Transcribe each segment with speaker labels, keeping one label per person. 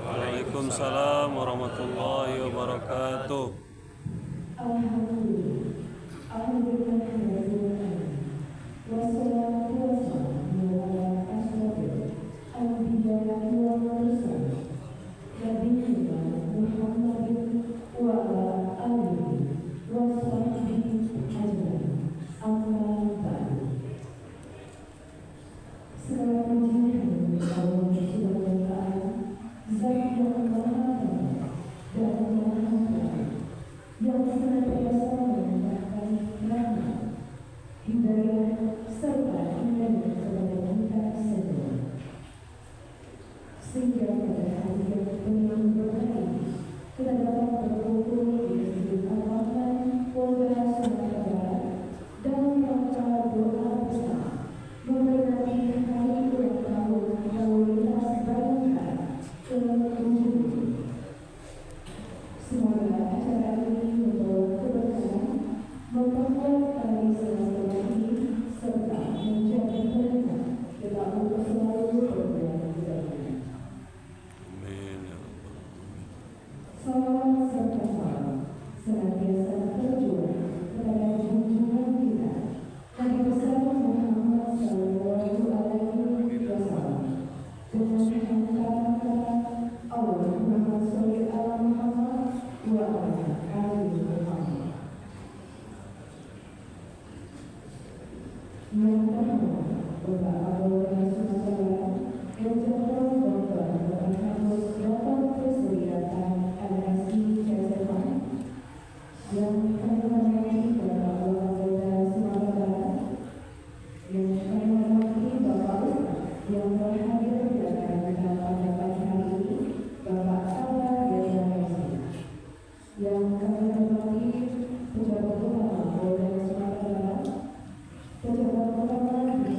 Speaker 1: Waalaikumsalam warahmatullahi wabarakatuh.
Speaker 2: Pejabat utama Polda Sumatera Barat, pejabat utama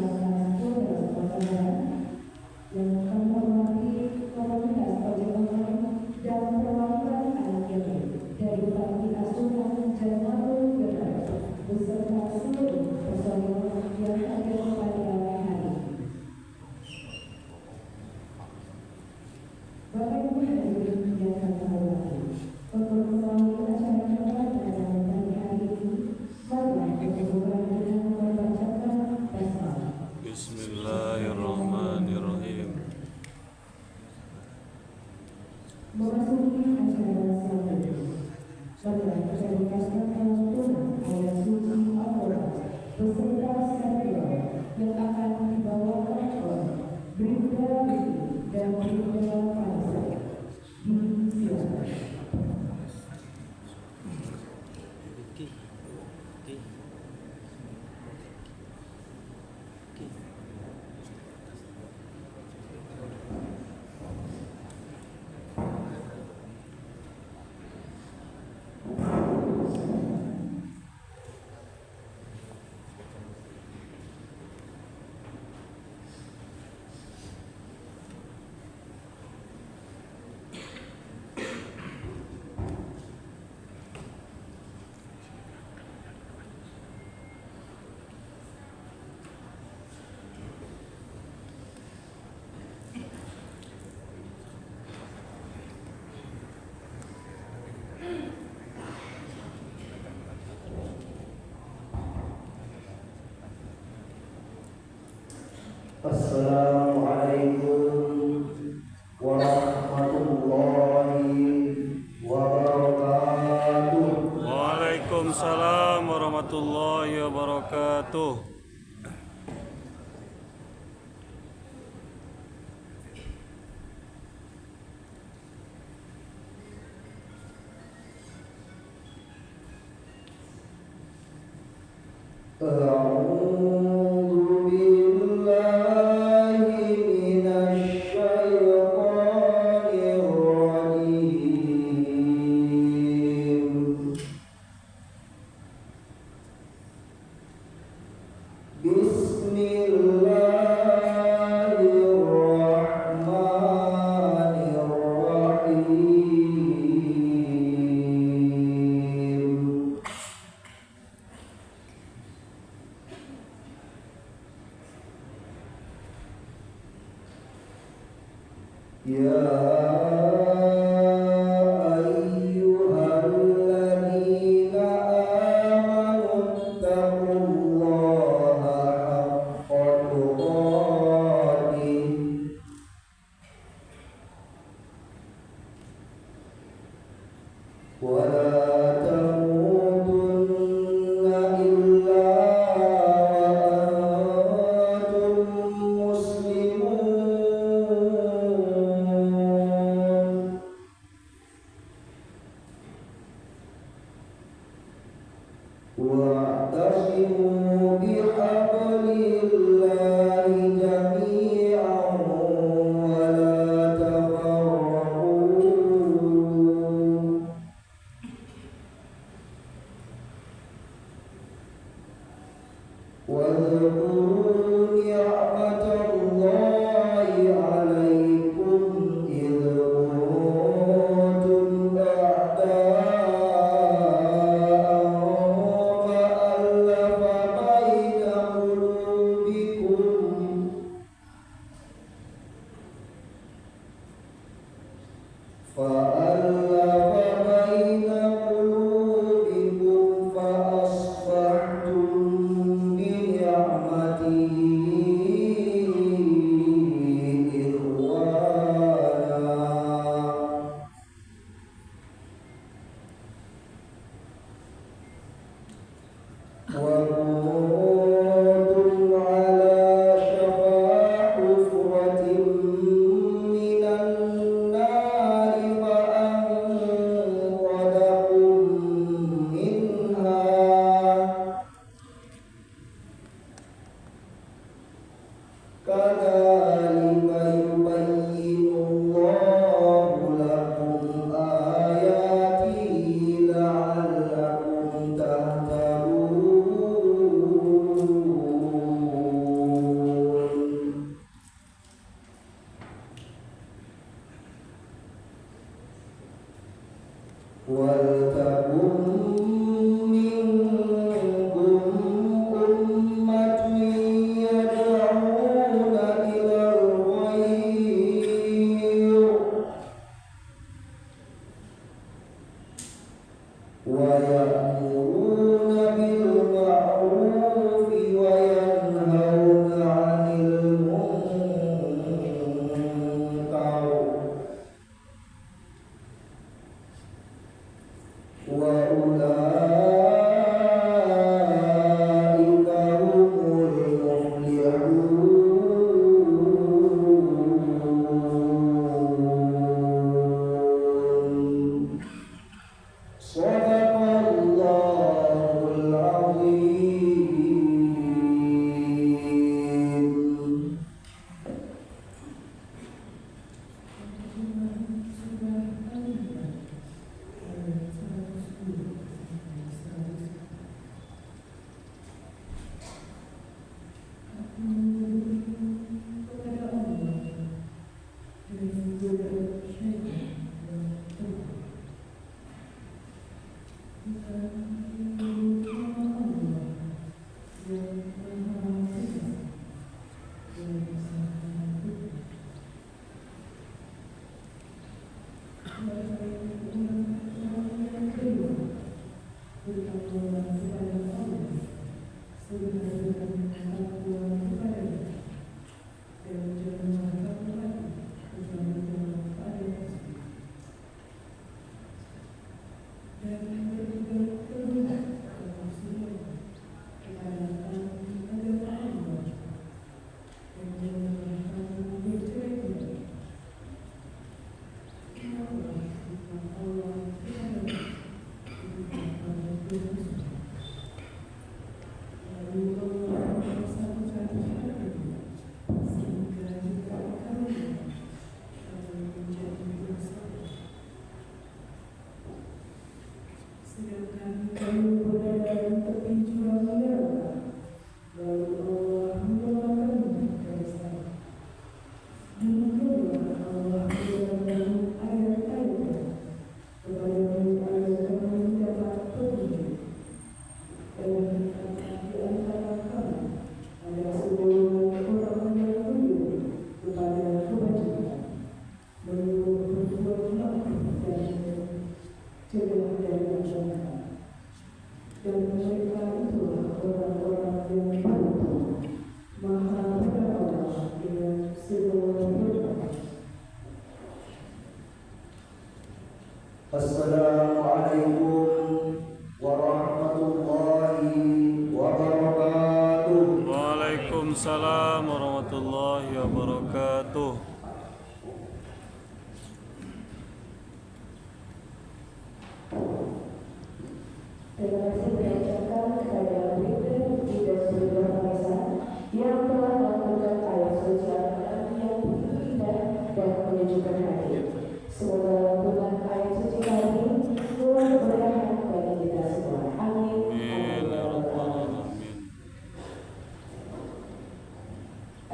Speaker 2: Assalamualaikum warahmatullahi wabarakatuh.
Speaker 1: Waalaikumsalam warahmatullahi wabarakatuh.
Speaker 2: A'udzu billahi minasy syaithanir rajim. Bismillahirrahmanirrahim. Ya ayyuhalladzina amanu taqullaha haqqa tuqatih wa la tamutunna illa wa antum muslimun. Wa'tasimu bihablillahi jami'an wa la tafarraqu. واذكروا نعمة الله عليكم إذ كنتم أعداء فألف بين قلوبكم فأصبحتم بنعمته إخوانا وكنتم على شفا حفرة من النار فأنقذكم منها كذلك يبين الله لكم آياته لعلكم تهتدون ولتكن منكم أمة يدعون إلى
Speaker 1: Waalaikumsalam warahmatullahi wabarakatuh.
Speaker 3: Terima kasih diucapkan kepada Ibu juga seluruh pemirsa yang telah melakukan ayat suci Al-Quran yang begitu indah dan menyejukkan hati. Semoga lantunan ayat suci kali luar berkah bagi kita semua. Amin.
Speaker 1: Amin ya rabbal alamin.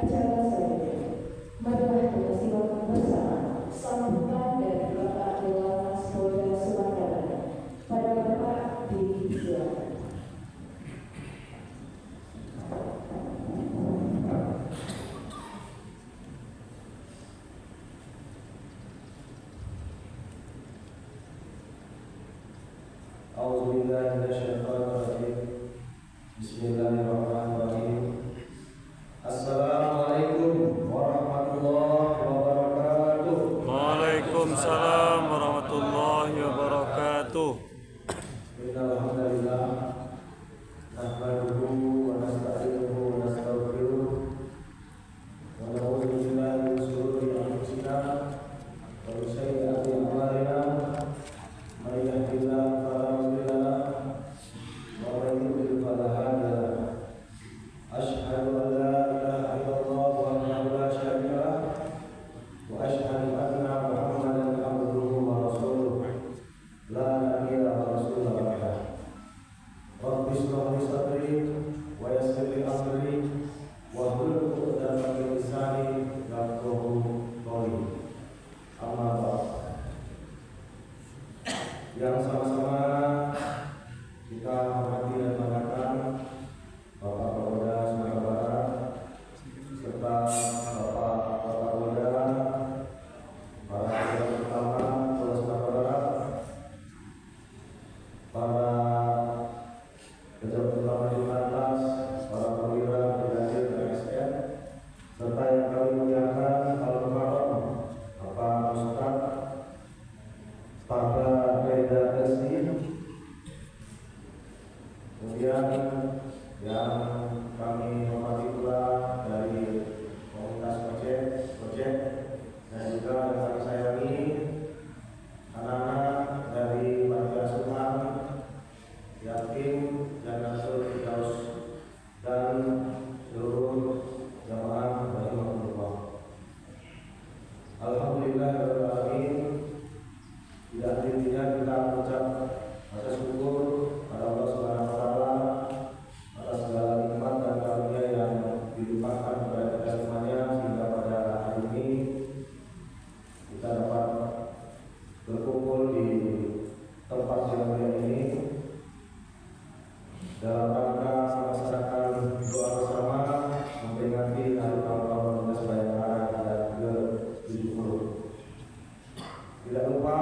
Speaker 3: Acara selanjutnya, marilah kita simak bersama sambutan dari Bapak Dewan Polda Sumatera Barat. Pada Bapak dipersilakan.
Speaker 2: A'udzubillahi minasyaitonirrajim. Bismillahirrahmanirrahim. Assalamualaikum warahmatullahi wabarakatuh.
Speaker 1: Waalaikumsalam warahmatullahi wabarakatuh.
Speaker 2: Innal hamdalillah nahmaduhu wa nasta'inuhu wa nastaghfiruh wa na'udzu billahi min shururi anfusina wa min sayyiati a'malina. May yahdihillahu fala mudilla lahu wa may yudlil fala hadiya lahu. Asyhadu an la ilaha illallah wahdahu la syarika lahu wa asyhadu anna Muhammadan abduhu wa rasuluh la nabiyya wa rasulullah ba'da. Rabbi shrah li sadri wa yassir li amri wahlul 'uqdatam min lisani yafqahu qawli. Amma ba'd. Yang sama-sama kita hormati dan banggakan Bapak Kapolda Sumatera Barat serta Bapak Kapolda, para pejabat utama Polda Sumatera Barat, para pejabat utama di atas, para perwira, brigadir, dan ASN, serta yang kami muliakan Al-Mukarram Bapak Ustaz Pada Reda Desi, kemudian yang kami hormati pula dari komunitas Ojek, dan juga yang kami sayangi anak-anak dari Panti Asuhan Yatim Jannatul Firdaus dan seluruh jamaah rahimahullah. Alhamdulillahirabbil alamin. Tidak henti-hentinya kita mengucap rasa syukur pada Allah Subhanahu wa taala atas segala nikmat dan karunia yang dilimpahkan kepada kita semuanya, sehingga pada hari ini kita dapat berkumpul di tempat yang mulia ini dalam rangka melaksanakan doa bersama memperingati hari ulang tahun Universitas Bayangkara yang ke-70. Tidak lupa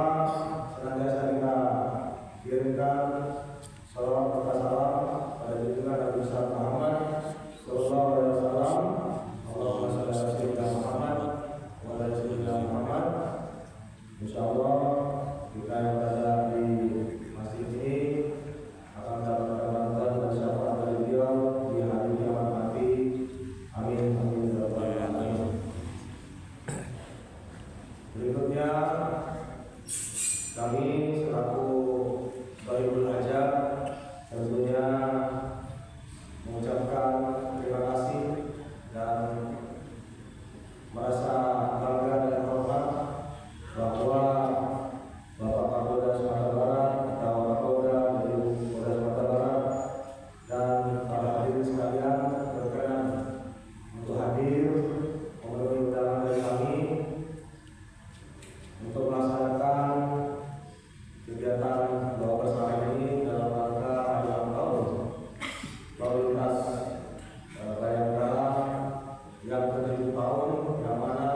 Speaker 2: senantiasa kita kirimkan salawat serta salam pada junjungan Nabi besar Muhammad sallallahu alaihi wasallam. Allahumma shalli ala sayyidina Muhammad wa ala sayyidina Muhammad. Insyaallah kita yang berada di masjid ini akan mendapatkan bantuan dan syafaat dari beliau di hari kiamat nanti. Amin amin ya rabbal alamin. Berikutnya kami selaku Bayrul Hajat tentunya mengucapkan terima kasih dan merasa bangga dan hormat bahwa Bapak Kapolda Sumatera Barat atau Kapolda dari Polda Sumatera Barat dan para hadirin sekalian berkenan untuk hadir memenuhi undangan dari kami untuk melaksanakan kegiatan doa bersama ini dalam rangka hari ulang tahun lalu lintas Bayangkara yang ke-7 tahun, yang mana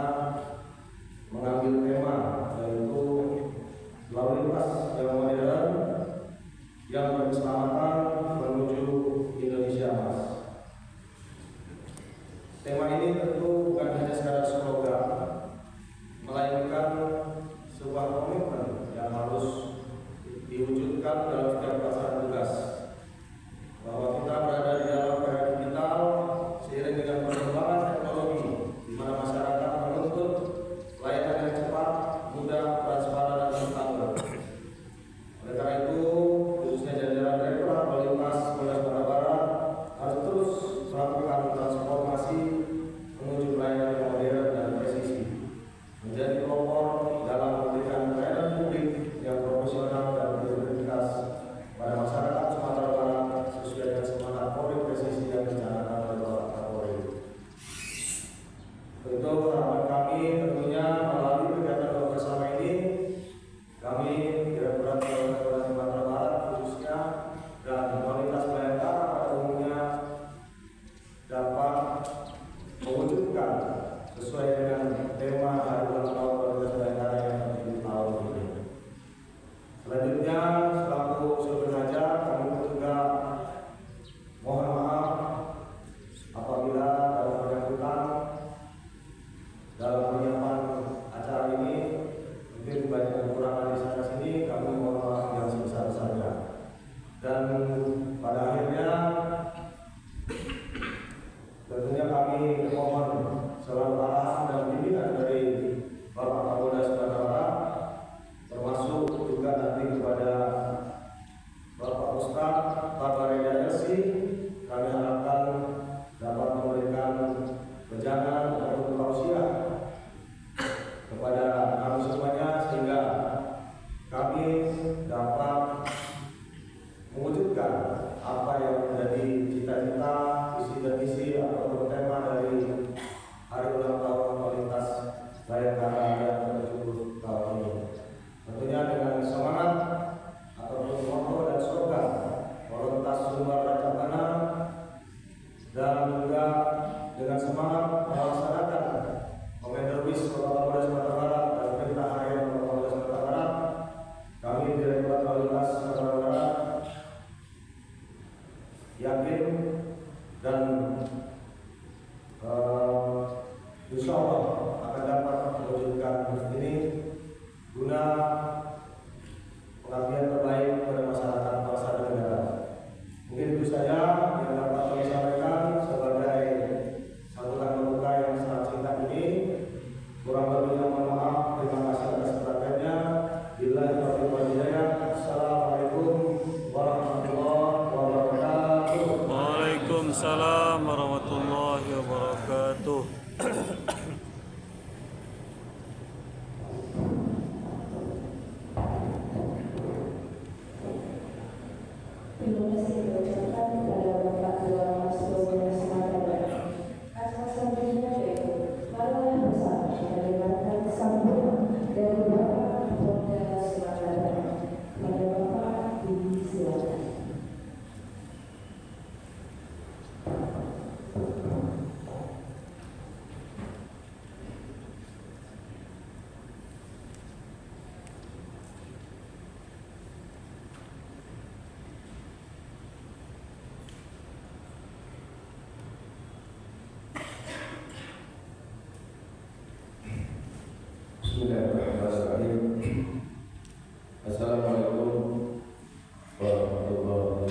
Speaker 2: mengambil tema yaitu lalu lintas yang modern yang berkeselamatan menuju Indonesia Emas. Tema ini tentu bukan hanya sekadar slogan, melainkan sebuah komitmen yang harus diwujudkan dalam setiap pelaksanaan tugas, bahwa kita berada di dalam era digital seiring dengan dapat mewujudkan sesuai dengan tema hari ulang tahun Komunitas Bayangkara yang di tahun ini. Selanjutnya, selaku usul penaja, kami juga mohon maaf apabila dalam penyambutan dalam penyiapan acara ini mungkin banyak kekurangan di sana sini, kami mohon maaf yang sebesar-besarnya. Dan pada akhirnya tentunya kami mohon selalu arahan dan bimbingan dari Bapak Kapolda Sumatera Barat, termasuk juga nanti kepada Bapak Ustadz Bapak Reda Elsi. Kami harapkan dapat memberikan wejangan atau tausiah kepada kami semuanya sehingga kami dapat mewujudkan apa yang menjadi cita-cita, visi dan misi atau tema dari hari ulang tahun Komunitas Bayangkara yang ke-70 tahun ini. Tentunya dengan semangat ataupun motto dan slogan Komunitas Sumber Rajabana, dan juga dengan semangat melaksanakan Komenderbis Kota Kapolda Sumatera Barat dan Perintah Harian Kota Kapolda Sumatera Barat, kami Direktorat Lalu Lintas Sumatera Barat yakin dan insya Allah akan dapat mewujudkan ini guna pengabdian terbaik kepada masyarakat bangsa dan negara. Mungkin itu saja yang dapat kami sampaikan sebagai sambutan pembuka yang sangat singkat ini. Kurang lebihnya mohon maaf. Terima kasih atas perhatiannya. Billahi taufiq wal hidayah. Assalamualaikum warahmatullahi wabarakatuh.
Speaker 1: Waalaikumsalam warahmatullahi wabarakatuh.
Speaker 3: Terima kasih diucapkan kepada Bapak Ketua Mas Polda Sumatera Barat. Acara selanjutnya yaitu marilah bersama kita dengarkan sambutan dari Bapak Polda Sumatera Barat. Kepada Bapak, silakan.
Speaker 2: Bismillahirrahmanirrahim. Assalamualaikum warahmatullahi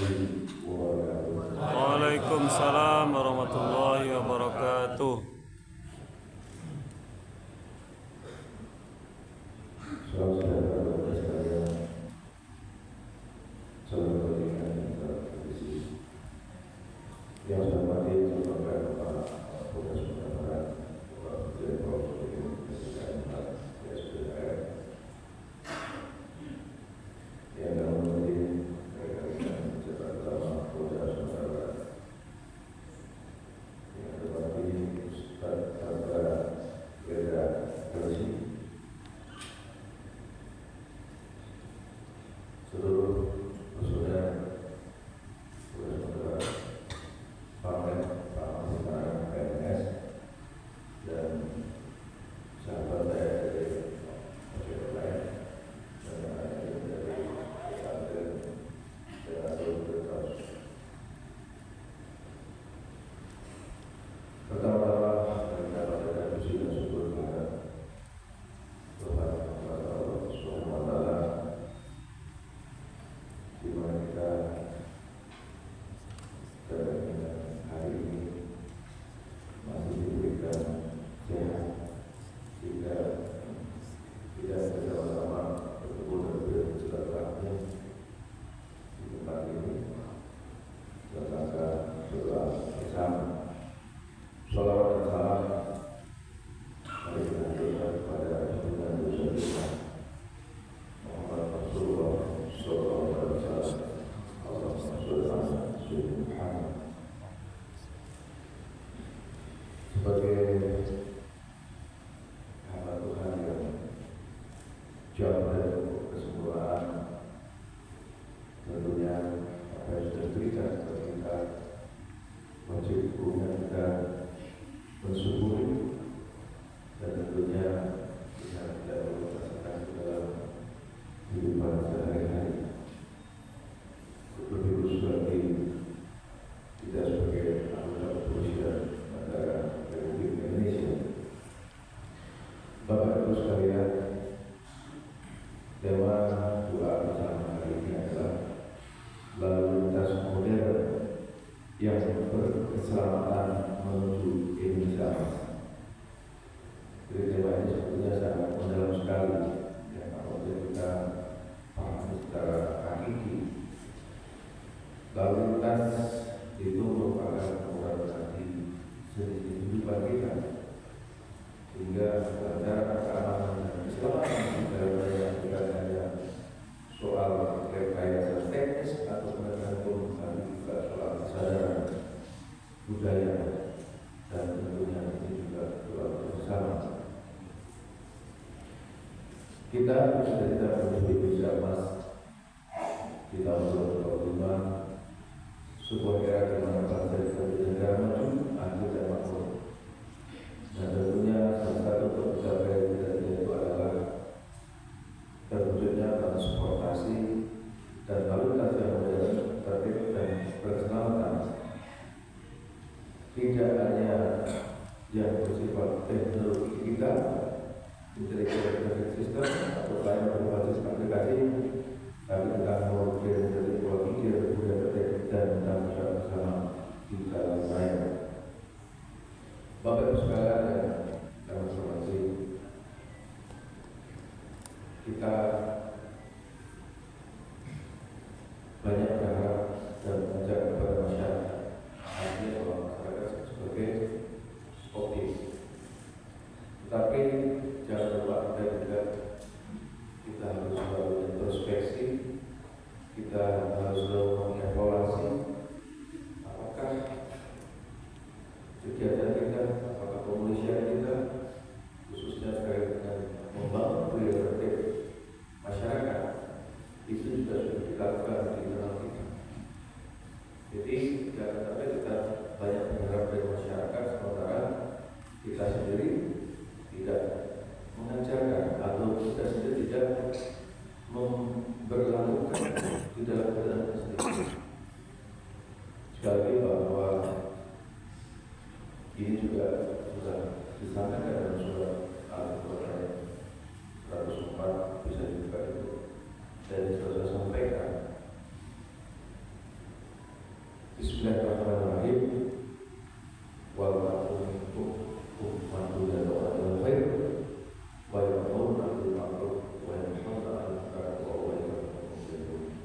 Speaker 2: wabarakatuh.
Speaker 1: Waalaikumsalam warahmatullahi wabarakatuh.
Speaker 2: Salam sejahtera kepada sekalian. Salam kebajikan dan tradisi. Yang saya hormati sampaikan kepada Polda Sumatera Barat, Bapak Direktur yang menghormati rekan-rekan Jabat Utama Polda Sumatera Barat, yang hormati Ustadz Bapak Reda Elsi, seluruh personel Polda Sumatera Barat, Pamret, Pamret PNS, dan sahabat saya dari masyarakat lain, dan dari pesantren dan Universitas. Pertama-tama kita panjatkan puji dan syukur kepada Tuhan Allah Subhanahu wa Ta'ala, di mana kita pada hari ini masih diberikan sehat sehingga kita bersama-sama bertemu dan bersilaturahmi di tempat ini dalam rangka doa bersama. Shalawat dan salam mari kita haturkan kepada junjungan besar kita Muhammad Rasulullah sallallahu alaihi wasallam. Allahumma shalli ala sayyidina Muhammad. Sebagai hamba Tuhan yang jauh dari kesempurnaan, tentunya apa yang sudah diberikan kepada kita wajib punya kita dan tentunya ini juga doa bersama. Kita bercerita menuju Indonesia Emas di tahun 2025, sebuah era di mana bangsa kita menjadi negara maju, adil dan makmur. Dan tentunya salah satu untuk mencapai cita-cita itu adalah terwujudnya transportasi dan lalu lintas yang modern, tertib dan berkeselamatan. Tidak hanya yang bersifat teknologi kita, intelligent system atau pelayanan berbasis aplikasi, tapi tentang modern teknologi yang sudah tertib dan tanggung jawab bersama di dalam raya. Bapak Ibu sekalian yang kami hormati, kita banyak berharap dan mengajak kepada masyarakat, artinya bahwa masyarakat sebagai objek. Tetapi jangan lupa kita harus selalu introspeksi, kita harus selalu mengevaluasi apakah kegiatan kita, apakah kepolisian kita, khususnya terkait dengan membangun budaya tertib masyarakat, itu juga sudah dilakukan di internal kita. Jadi jangan sampai kita banyak berharap dari masyarakat sementara kita sendiri tidak mengajarkan atau kita sendiri tidak memberlakukan di dalam keadaan sendiri. Sekali lagi bahwa ini juga sudah disampaikan dalam surat Al-Quran 104, bisa dibuka itu dan sudah sampaikan. Bismillahirrahmanirrahim. Wal ma'ruf ma'ruf dan wal khair wa ya'muru bil ma'ruf wa yanhauna 'anil munkar wa yuhibbu.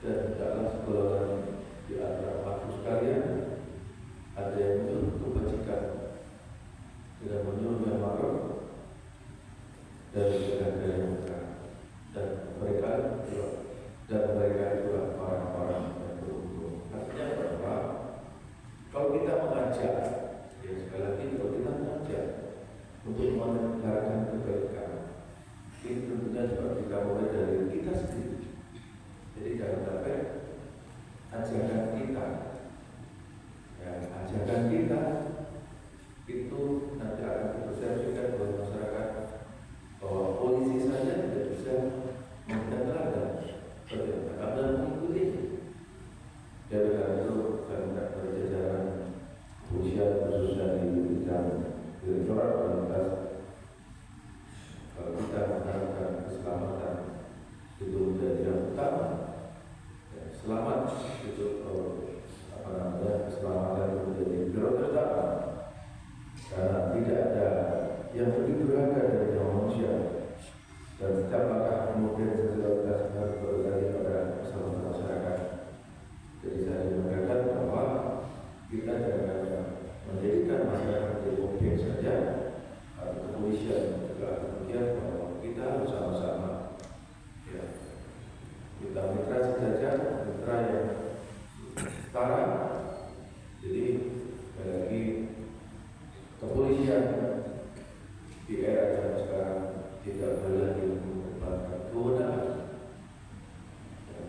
Speaker 2: Dan dalam segala di antara makhluk sekalian ada yang menyuruh kebajikan dengan menyuruh yang ma'ruf dan mencegah dari yang munkar, dan mereka itulah orang-orang yang beruntung. Artinya bahwa kalau kita mengajak, ya sekali lagi kalau kita mengajak untuk menegakkan kebaikan, ini tentunya juga kita mulai dari kita sendiri. Jadi jangan sampai ajakan kita, ya ajakan kita itu nanti akan dipersepsikan oleh masyarakat bahwa polisi saja tidak bisa mengendalikan karena mengikuti. Dari karena itu saya minta berjajaran kepolisian khususnya di bidang Direktorat Lalu Lintas, kalau kita mengharapkan keselamatan itu menjadi yang utama. Ya, selamat itu keselamatan itu menjadi prioritas utama, karena tidak ada yang lebih berharga dari nyawa manusia. Dan setiap langkah kemudian sosialitas harus berganti pada keselamatan masyarakat. Jadi saya mengingatkan bahwa kita jangan menjadikan masyarakat menjadi objek saja, atau kepolisian juga demikian, bahwa kita harus sama-sama, ya, kita mitra saja, mitra yang setara. Jadi sekali lagi kepolisian di era yang sekarang tidak boleh lagi mengembangkan kewenangan.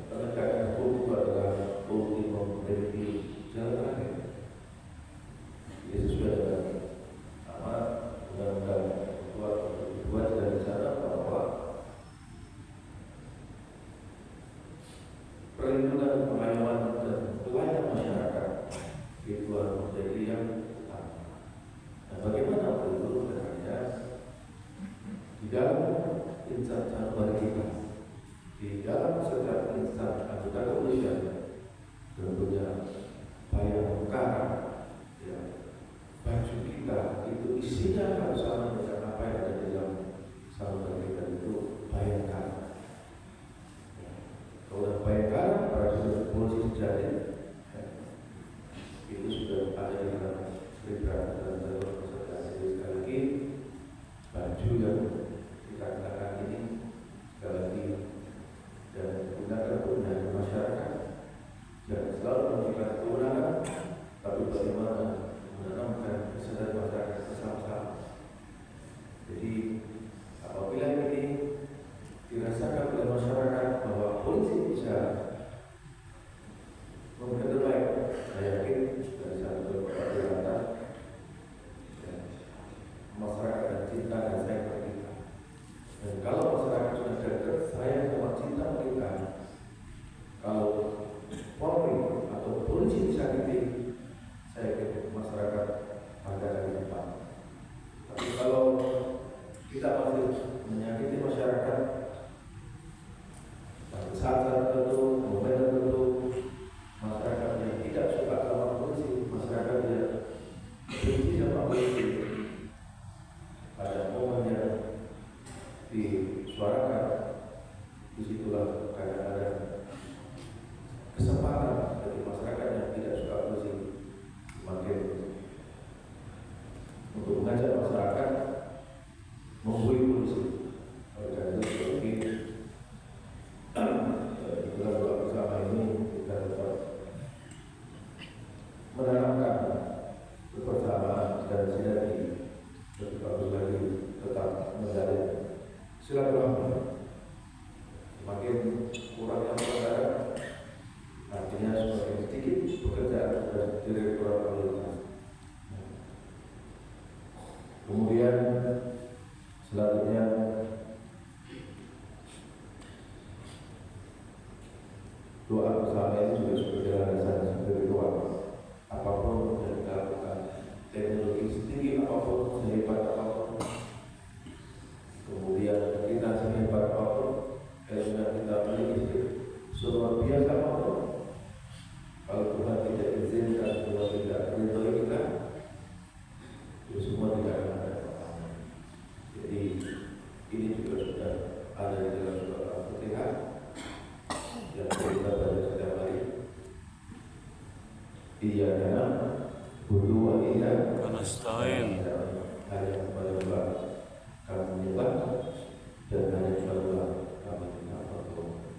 Speaker 2: Penegakan hukum itu adalah ultimum remedy, jalan akhir. Ini sesuai dengan amat undang-undang dibuat dari sana bahwa perlindungan, pengayoman dan pelayanan masyarakat itu harus menjadi yang utama. Nah, bagaimana perlindungan dengannya? Di dalam insan sanubari kita, di dalam setiap insan anggota kepolisian, tentunya payung perkara, ya, baju kita itu isinya harus sama dengan apa yang ada di dalam sanubari kita, itu bayangkan. Ya, kalau bayangkan prajurit polisi sejati, ya, itu sudah ada di dalam perintah dan jalur konsentrasi. Sekali lagi baju yang kita gunakan ini sekali lagi dan gunakan kegunaan masyarakat, dan selalu memberikan kewenangan, tapi bagaimana mengajak masyarakat membuih polisi. Oleh karena itu dalam doa bersama ini kita tetap menanamkan kebersamaan dan sinergi, lebih bagus lagi tetap menjalin silaturahmi. Semakin kurangnya pelanggaran, artinya semakin sedikit pekerjaan dari Direktorat Lalu Lintas. Kemudian selanjutnya doa bersama ini juga sebagai landasan spiritual. Apapun yang kita lakukan, teknologi setinggi apapun, sehebat apapun, kemudian kita sehebat apapun, ilmu yang kita miliki seluar biasa apapun, kalau Tuhan tidak izinkan, Tuhan tidak ridhoi kita, itu semua tidak akan ada apa-apa. Jadi ini juga sudah ada di dalam surat Al-Fatihah yang kita baca setiap hari. Iyana budu wa iya
Speaker 1: Nasta'in.
Speaker 2: hanya kepada kami menyembah dan hanya kepada kami minta pertolongan.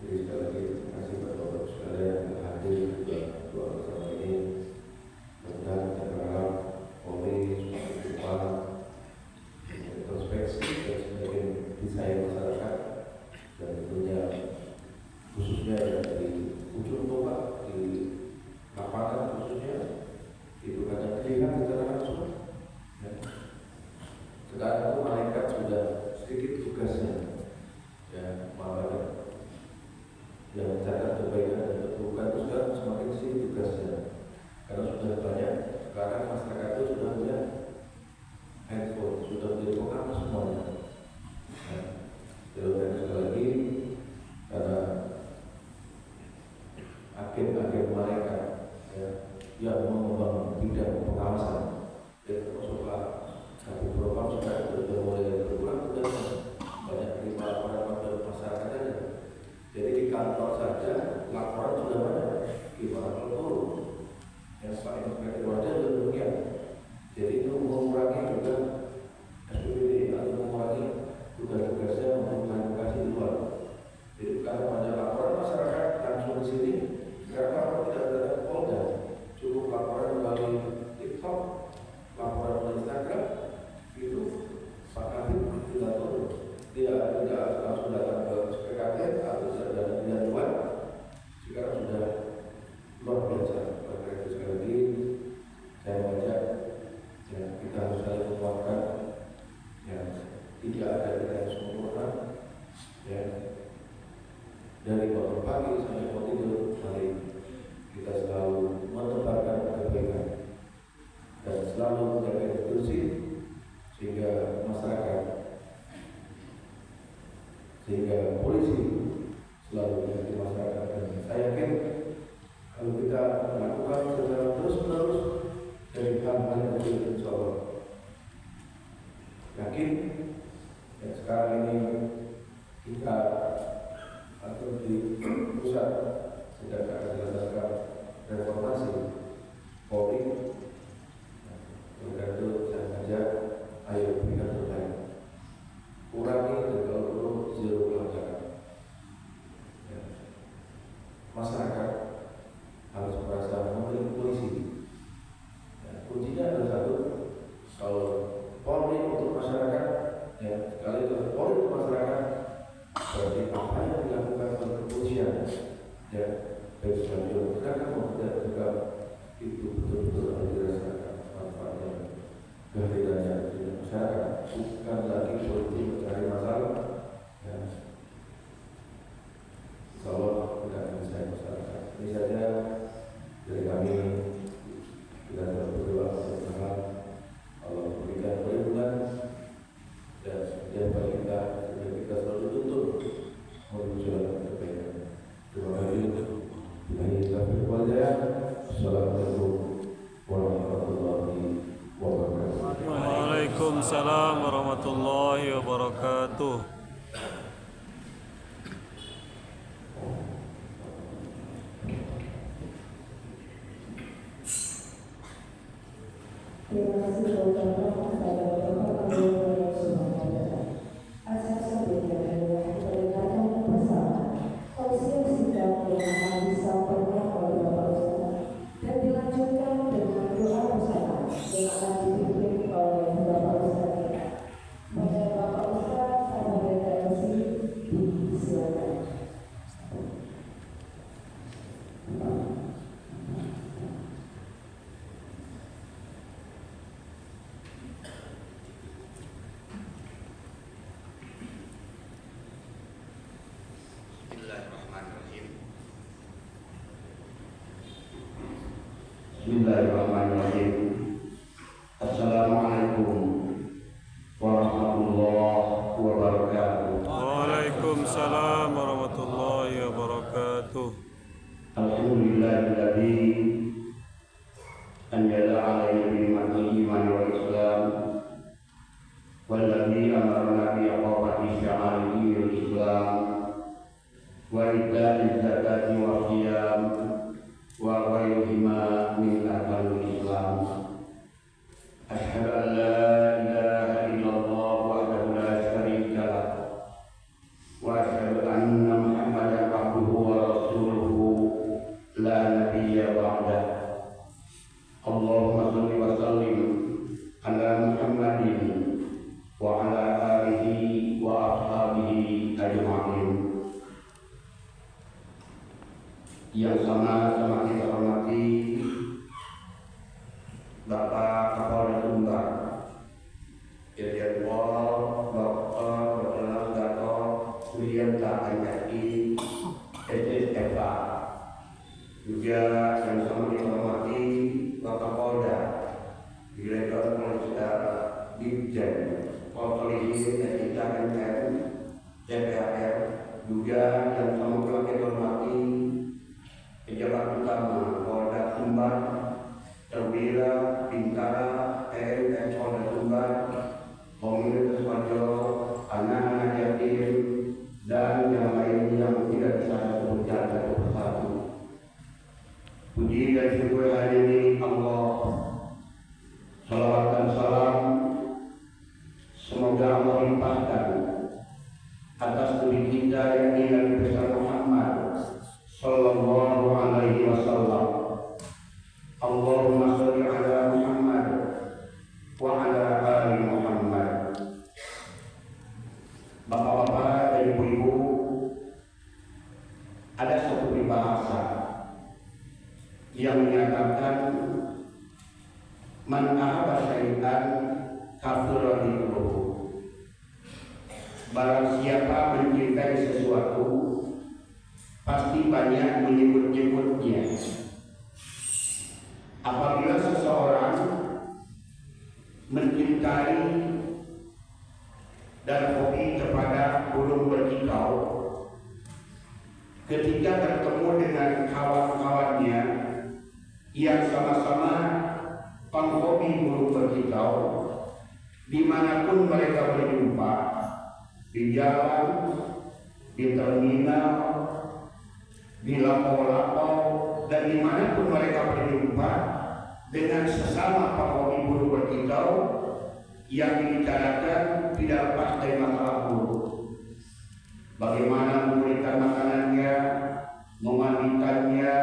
Speaker 2: Jadi sekali lagi terima kasih kepada Bapak sekalian yang hadir di doa bersama ini. Dan kita berharap Polri semakin cepat introspeksi dan semakin disayang masyarakat, dan tentunya khususnya dari ujung tombak di lapangan, khususnya itu kadang terlihat secara langsung. Sekarang itu malaikat sudah sedikit tugasnya, ya, malaikat yang mencatat kebaikan dan keburukan itu sekarang semakin sedikit tugasnya, karena sudah banyak. Sekarang masyarakat itu sudah punya handphone, sudah menjadi pengawas semuanya. Dan sekali lagi, karena agen-agen malaikat, ya, yang mengembang bidang pengawasan, dan termasuklah Kabin Propam sudah mulai berkurang, sudah banyak terima laporan dari masyarakat saja. Jadi di kantor saja laporan sudah banyak. Gimana kalau turun? Yang Pak Inspektur Wadah sudah demikian. Jadi itu mengurangi juga SPBD atau mengurangi tugas-tugasnya untuk klarifikasi di luar. Jadi kalau banyak laporan masyarakat langsung di sini, karena tidak ada Polda, cukup laporan melalui TikTok, laporan melalui Instagram, itu Pak Kabin tidak turun, tidak langsung datang ke PKT atau tidak ada luar. Sekarang sudah luar biasa. Oleh itu sekali lagi saya mengajak, ya, kita harus saling menguatkan, ya, tidak ada kita yang sempurna, ya. Dari bangun pagi sampai mau tidur, mari kita selalu menebarkan kebaikan dan selalu menjaga institusi sehingga masyarakat, sehingga polisi selalu menjadi masyarakat. Dan saya yakin kalau kita lakukan secara terus-menerus dari hal-hal yang kecil, insya Allah, yakin ya, sekarang ini kita atau di pusat sedang akan dilaksanakan reformasi Polri. Oleh itu saya ajak, ayo berikan terbaik, kurangi dan kalau perlu zero pelanggaran. Ya. Masyarakat harus merasa memiliki polisi. Ya, kuncinya adalah satu, kalau Polri untuk masyarakat, ya, sekali itu Polri untuk masyarakat, berarti apa yang dilakukan oleh kepolisian, ya, baik sebagai kita kan membuat juga itu betul-betul harus dirasakan manfaatnya, kehadirannya di masyarakat, bukan lagi politik mencari masalah, ya. Insya Allah tidak akan bisa masyarakat. Ini saja dari kami. Kita telah berdoa mudah-mudahan Allah berikan perlindungan dan bagi kita, sehingga kita selalu tuntut menuju jalan kebaikan. Terima kasih. Assalamualaikum warahmatullahi wabarakatuh.
Speaker 1: Waalaikumsalam warahmatullahi wabarakatuh.
Speaker 3: Terima kasih ucapkan kepada Bapak Gubernur yang sudah hadir. Atas sebelumnya pendekatan bersama, konsep sikap yang akan disampaikan oleh Bapak Ustaz dan dilanjutkan dengan doa bersama yang akan dipimpin oleh Bapak Ustaz. Pada Bapak Ustaz, ada redaksi disilakan.
Speaker 2: Bismillahirrahmanirrahim. Assalamualaikum warahmatullahi wabarakatuh.
Speaker 1: Waalaikumsalam warahmatullahi wabarakatuh.
Speaker 2: Alhamdulillahilladzi anzala 'alaina ni'matal iman wal islam walladzi amarna bi iqamati sya'airil islam wa ita'iz zakati wa qiyam wa ghairihima min arkanil islam. Asyhadu an la ilaha illallah wahdahu la syarika lah wa asyhadu anna Muhammadan abduhu wa rasuluhu la nabiyya ba'dah. Allahumma shalli wa sallim ala Muhammadin wa ala alihi wa ashabihi ajma'in. Yang sama-sama kita hormati Bapak Kapolda Sumbar, Irjen Pol Dr. Berkenan Gatot Suryanta NSI SSFA, juga yang sama kita hormati Bapak Polda, Direktur Polresta Ditjen Polisi SIK NN CPR, juga yang sama kita hormati pejabat utama Polda Sumbar, Perwira Bintara TNI Polda Sumbar, Komunitas Wajo, anak-anak yatim, dan yang lain yang tidak bisa disebutkan satu persatu. Puji dan syukur hanya milik Allah. Salawat dan salam semoga Allah limpahkan atas Nabi kita yang Nabi besar Muhammad sallallahu alaihi wasallam. Allahumma shalli ala Muhammad wa ala ali Muhammad. Bapak-bapak dan ibu-ibu, ada satu peribahasa yang menyatakan man ahabba syai'an kafura dikruhu. Barang siapa mencintai sesuatu, pasti banyak menyebut-nyebutnya. Apabila seseorang mencintai dan hobi kepada burung berkicau, ketika bertemu dengan kawan-kawannya yang sama-sama penghobi burung berkicau, dimanapun mereka berjumpa, di jalan, di terminal, di lapau-lapau, dan dimanapun mereka berjumpa dengan sesama penghobi burung berkicau, yang dibicarakan tidak lepas dari masalah burung. Bagaimana memberikan makanannya, memandikannya,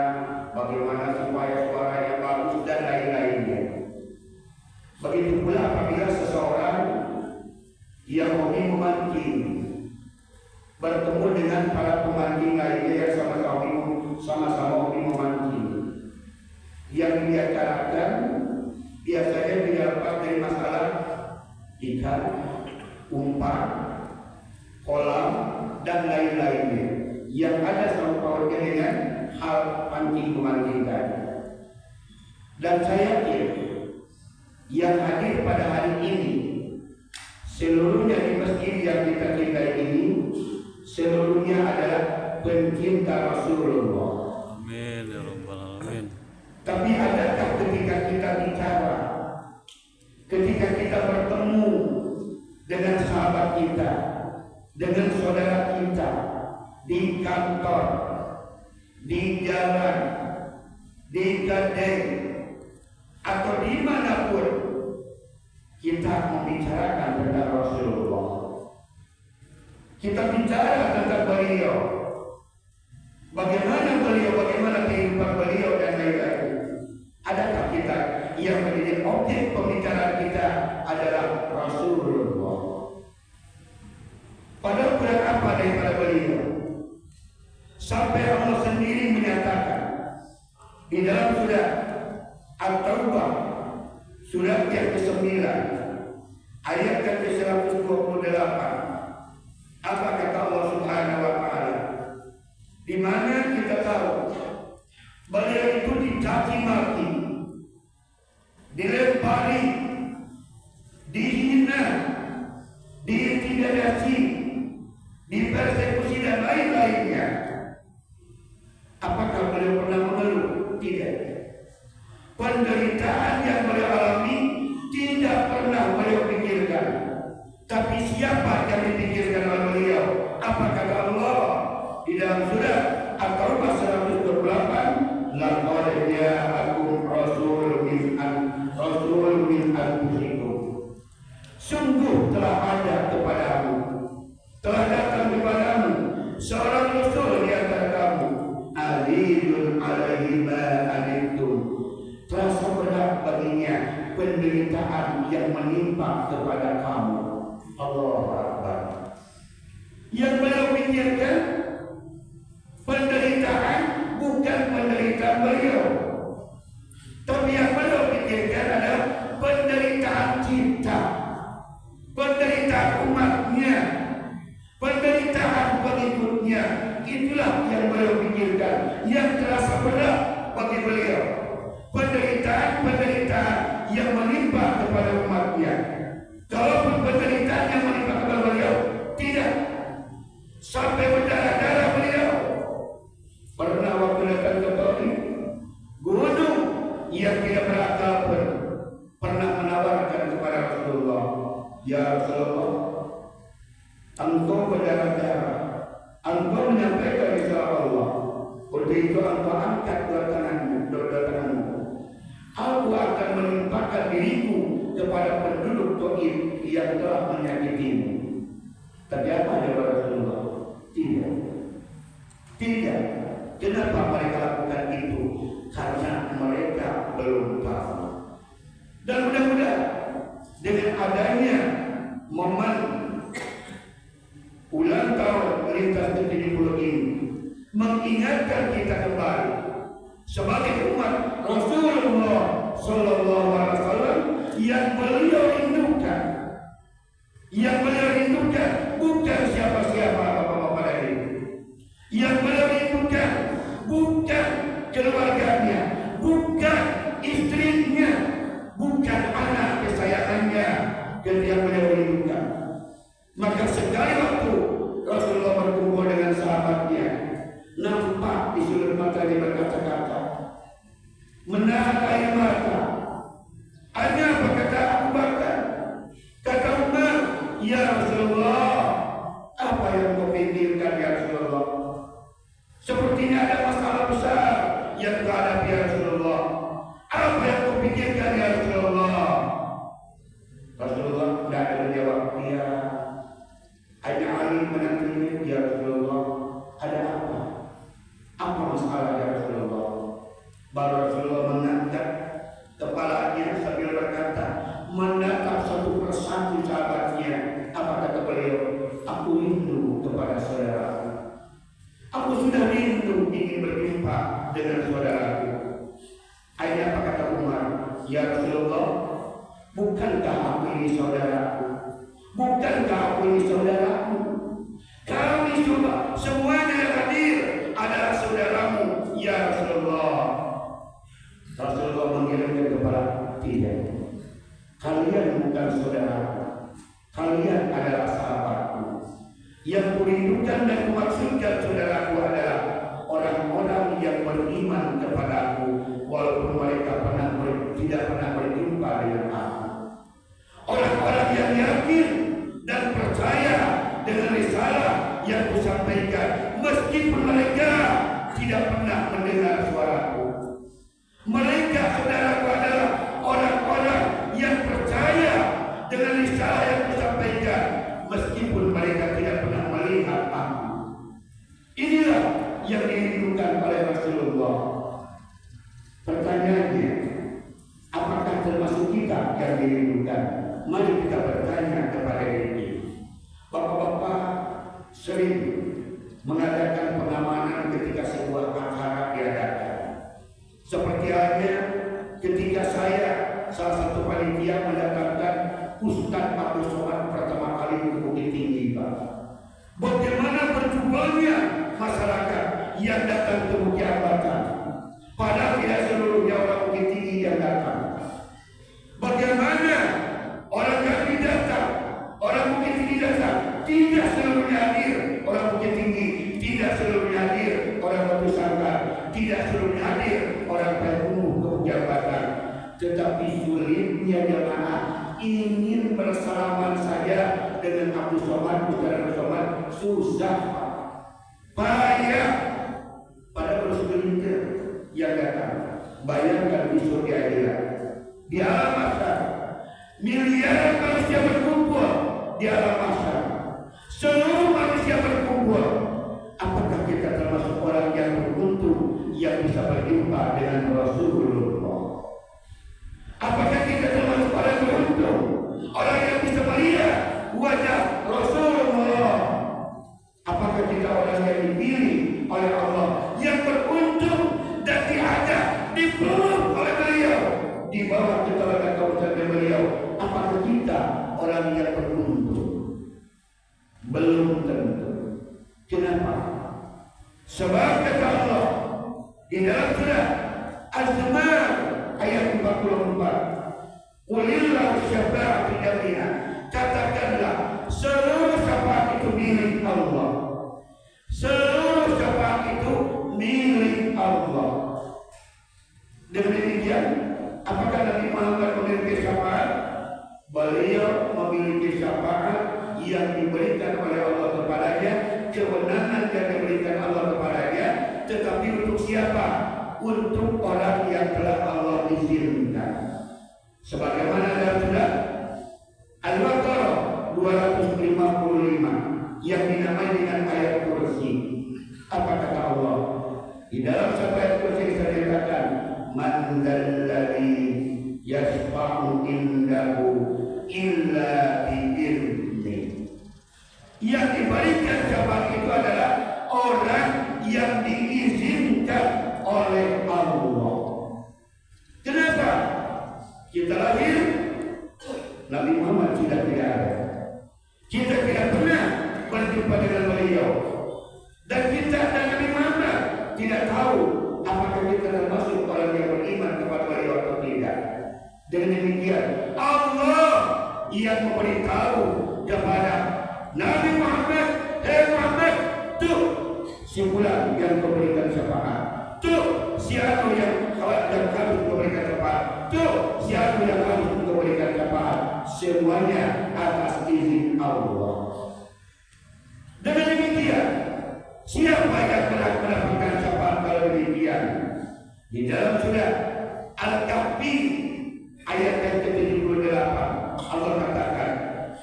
Speaker 2: bagaimana supaya suaranya bagus, dan lain-lainnya. Begitu pula apabila seseorang yang hobi memancing bertemu dengan para pemancing lainnya yang sama-sama hobi memancing, yang dibicarakan biasanya tidak lepas dari masalah ikan, umpan, kolam, dan lain-lainnya yang ada sangkut pautnya dengan hal pancing-pemancing tadi. Dan saya yakin yang hadir pada hari ini, seluruhnya di masjid yang kita cintai ini, seluruhnya adalah pencinta Rasulullah.
Speaker 1: Amin ya rabbal alamin.
Speaker 2: Tapi adakah ketika kita bicara, ketika kita bertemu dengan sahabat kita, dengan saudara kita, di kantor, di jalan, di gading, atau dimanapun
Speaker 4: kita membicarakan tentang Rasulullah. Kita bicara tentang beliau, bagaimana beliau, bagaimana kehidupan beliau dan lain-lain. Adakah kita yang menjadi objek pembicaraan kita adalah Rasulullah? Padahal kurang apa daripada beliau? Sampai Allah sendiri menyatakan di dalam surat At-Taubah, surat yang ke-9, ayat yang ke-128. Apa kata Allah Subhanahu wa Ta'ala? Di mana kita tahu beliau itu dicaci maki, dilempari, dihina, diintimidasi, dipersekusi dan lain-lainnya. Apakah beliau pernah mengeluh? Tidak. Penderitaan yang beliau alami tidak pernah beliau pikirkan. Tapi siapa yang dipikirkan oleh beliau? Apa kata Allah di dalam surat At-Taubah 128? Laqad ja'akum rasulun min anfusikum. Sungguh telah ada kepadamu, telah datang kepadamu seorang rasul di antara kamu, azizun alaihi ma anittum, terasa berat baginya penderitaan yang menimpa kepada kamu. Allahu Akbar. Yang beliau pikirkan penderitaan bukan penderitaan beliau, tapi yang beliau pikirkan adalah penderitaan kita, penderitaan umatnya, penderitaan pengikutnya. Itulah yang beliau pikirkan, yang terasa berat bagi beliau. Penderitaan yang menimpa kepada umatnya. Kalaupun penderitaan yang menimpa kepada beliau tidak sampai berdarah-darah beliau. Pernah waktu datang ke Taif, gunung yang tidak berakal pun pernah menawarkan kepada Rasulullah, ya Rasulullah, engkau berdarah-darah, engkau menyampaikan risalah Allah, untuk itu engkau angkat dua tanganmu. Aku akan menimpakan diriku kepada penduduk Taif yang telah menyakitimu. Tapi apa jawab Rasulullah? Tidak. Kenapa mereka lakukan itu? Karena mereka belum tahu. Dan mudah-mudahan dengan adanya momen ulang tahun lintas ke-70 ini mengingatkan kita kembali sebagai umat Rasulullah Sallallahu Alaihi Wasallam yang beliau rindukan. Yang beliau rindukan bukan siapa-siapa bapak-bapak dari itu. Yang beliau rindukan bukan keluarganya, bukan istrinya, bukan anak kesayangannya, yang beliau rindukan. Maka sekali waktu Rasulullah berkumpul dengan sahabatnya, nampak di sudut mata dia berkata-kata, menahan air mata. Hanya apa kata Abu Bakar? Kata Umar, ya Rasulullah, apa yang kau pikirkan ya Rasulullah? Sepertinya ada masalah besar yang kau hadapi ya Rasulullah. Apa yang kau pikirkan ya Rasulullah? Rasulullah tidak ada menjawab. Ya, hanya Ali menantinya, ya Rasulullah. Ada apa? Apa masalah ya Rasulullah? Baru Rasulullah mengangkat kepalanya sambil berkata, menatap satu persatu sahabatnya. Apa kata beliau? Aku rindu kepada saudaraku. Aku sudah rindu ingin berjumpa dengan saudaraku. Akhirnya apa kata Umar? Ya Rasulullah, bukankah aku ini saudaraku? Bukankah aku ini saudaraku? Kami semuanya yang hadir adalah saudaramu, ya Rasulullah. Rasulullah mengirimkan kepada tidak. Kalian bukan saudaraku, kalian adalah sahabatku. Yang kurindukan dan kumaksudkan saudaraku adalah orang-orang yang beriman kepadaku, walaupun mereka tidak pernah berjumpa dengan aku. Orang-orang yang yakin dan percaya dengan risalah yang kusampaikan, meskipun mereka tidak pernah mendengar suaraku. Mereka saudaraku adalah orang-orang yang percaya kita yang dirindukan. Mari kita bertanya kepada diri. Bapak-bapak sering mengadakan pengamanan ketika sebuah acara diadakan. Seperti halnya ketika saya salah satu panitia mendatangkan Ustadz Abdul Somad pertama kali ke Bukit Tinggi, Pak. Bagaimana berjuangnya masyarakat yang datang ke Bukit Ambatan, padahal tidak seluruhnya orang Bukit Tinggi yang datang. Bagaimana orang Kami datang, orang Bukit Tinggi datang, tidak seluruhnya hadir. Orang Bukit Tinggi tidak seluruhnya hadir. Orang Batu Sanggar tidak seluruhnya hadir. Orang Payakumbuh ke Bukit Ambatan. Tetapi sulitnya jemaah ingin bersalaman saja dengan Abdul Somad, Ustaz Abdul Somad, susah, payah. Pada bersegelintir yang datang. Bayangkan di surga akhirat, di alam mahsyar, miliaran manusia berkumpul di alam mahsyar, seluruh manusia berkumpul. Apakah kita termasuk orang yang beruntung yang bisa berjumpa dengan Rasulullah? Apakah kita termasuk orang beruntung, orang yang bisa melihat wajah Rasulullah? Apakah kita orang yang dipilih oleh Allah, yang beruntung dan diajak, dipeluk oleh beliau, di bawah keteladanan kausaha beliau? Apakah kita orang yang beruntung? Belum tentu. Kenapa? Sebab kata Allah di dalam surah Az-Zumar ayat 44, Qulillahu syafa'atu jami'an, katakanlah seluruh syafaat itu milik Allah. Seluruh syafaat itu milik Allah. Dengan demikian, apakah Nabi Muhammad memiliki syafaat? Beliau memiliki syafaat yang diberikan oleh Allah kepadanya, kewenangan yang diberikan Allah kepadanya. Tetapi untuk siapa? Untuk orang yang telah Allah izinkan. Sebagaimana dalam surah Al-Baqarah 255 yang dinamai dengan ayat kursi. Apa kata Allah? Di dalam ayat kursi disebutkan, Man dzalladzi yashfa'u indahu illa bi'idznih. Yang diberikan syafaat itu adalah orang yang diizinkan oleh Allah. Kenapa? Kita lahir, Nabi Muhammad sudah tidak ada. Kita tidak pernah berjumpa dengan beliau, dan kita dan Nabi Muhammad tidak tahu apakah kita termasuk orang yang beriman kepada beliau atau tidak. Dengan demikian, Allah yang memberitahu kepada Nabi Muhammad, "Hei Muhammad, tuh si fulan yang memberikan syafaat, tuh si anu yang harus memberikan syafaat, tuh si anu yang harus memberikan syafaat." Semuanya atas izin Allah. Dengan demikian, siapa yang telah mendapatkan syafaat kalau demikian? Di dalam surah Al-Kahfi ayat yang ke-78 Allah katakan,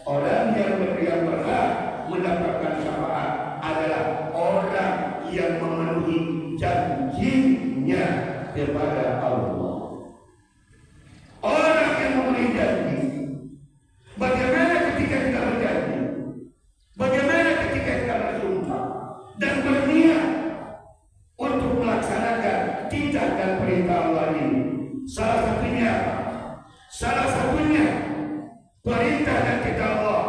Speaker 4: orang yang berhak mendapatkan syafaat adalah orang yang memenuhi janjinya kepada Allah. Orang yang memenuhi janji. Bagaimana ketika kita berjanji? Bagaimana ketika kita bersumpah dan berniat untuk melaksanakan titah dan perintah Allah ini? Salah satunya apa? Salah satunya perintah dan titah Allah.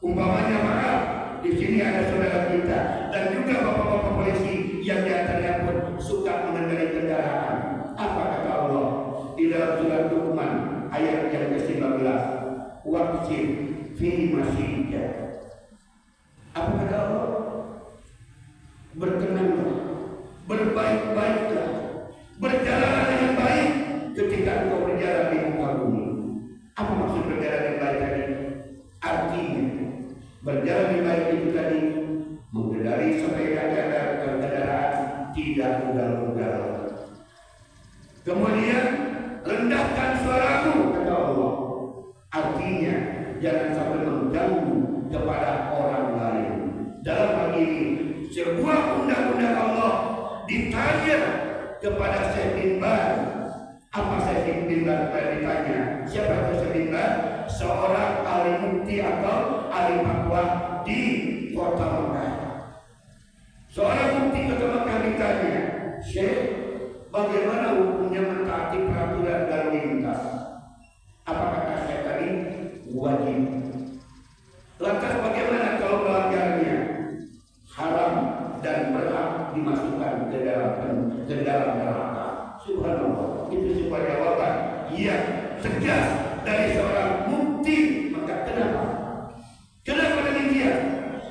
Speaker 4: Umpamanya, maaf, di sini ada saudara kita dan juga bapak-bapak polisi yang diantaranya pun suka mengendarai kendaraan. Apa kata Allah di dalam surat Luqman ayat yang ke-19? Waqsid fi masyika. Apa kata Allah? Berkenanlah, berbaik-baiklah, berjalanlah dengan baik ketika engkau berjalan di muka bumi. Apa maksud berjalan dengan baik tadi? Artinya berjalan dengan baik itu tadi mengendarai sepeda kendaraan tidak ugal-ugal. Kemudian rendahkan suaramu, kata Allah. Artinya jangan sampai mengganggu kepada orang lain. Dalam hal ini sebuah undang-undang Allah ditanya kepada Syekh bin Baz. Apa Syekh bin Baz ditanya? Siapa itu Syekh Bin Baz? Seorang alim mufti atau alim fatwa di kota Mekah. Seorang mufti kota Mekah ditanya, Syekh, bagaimana hukumnya mentaati peraturan lalu lintas? Apa kata saya tadi? Wajib. Lantas bagaimana kalau melanggarnya? Haram dan berhak dimasukkan ke dalam neraka. Subhanallah. Itu sebuah jawaban yang tegas dari seorang mufti. Maka kenapa? Kenapa demikian?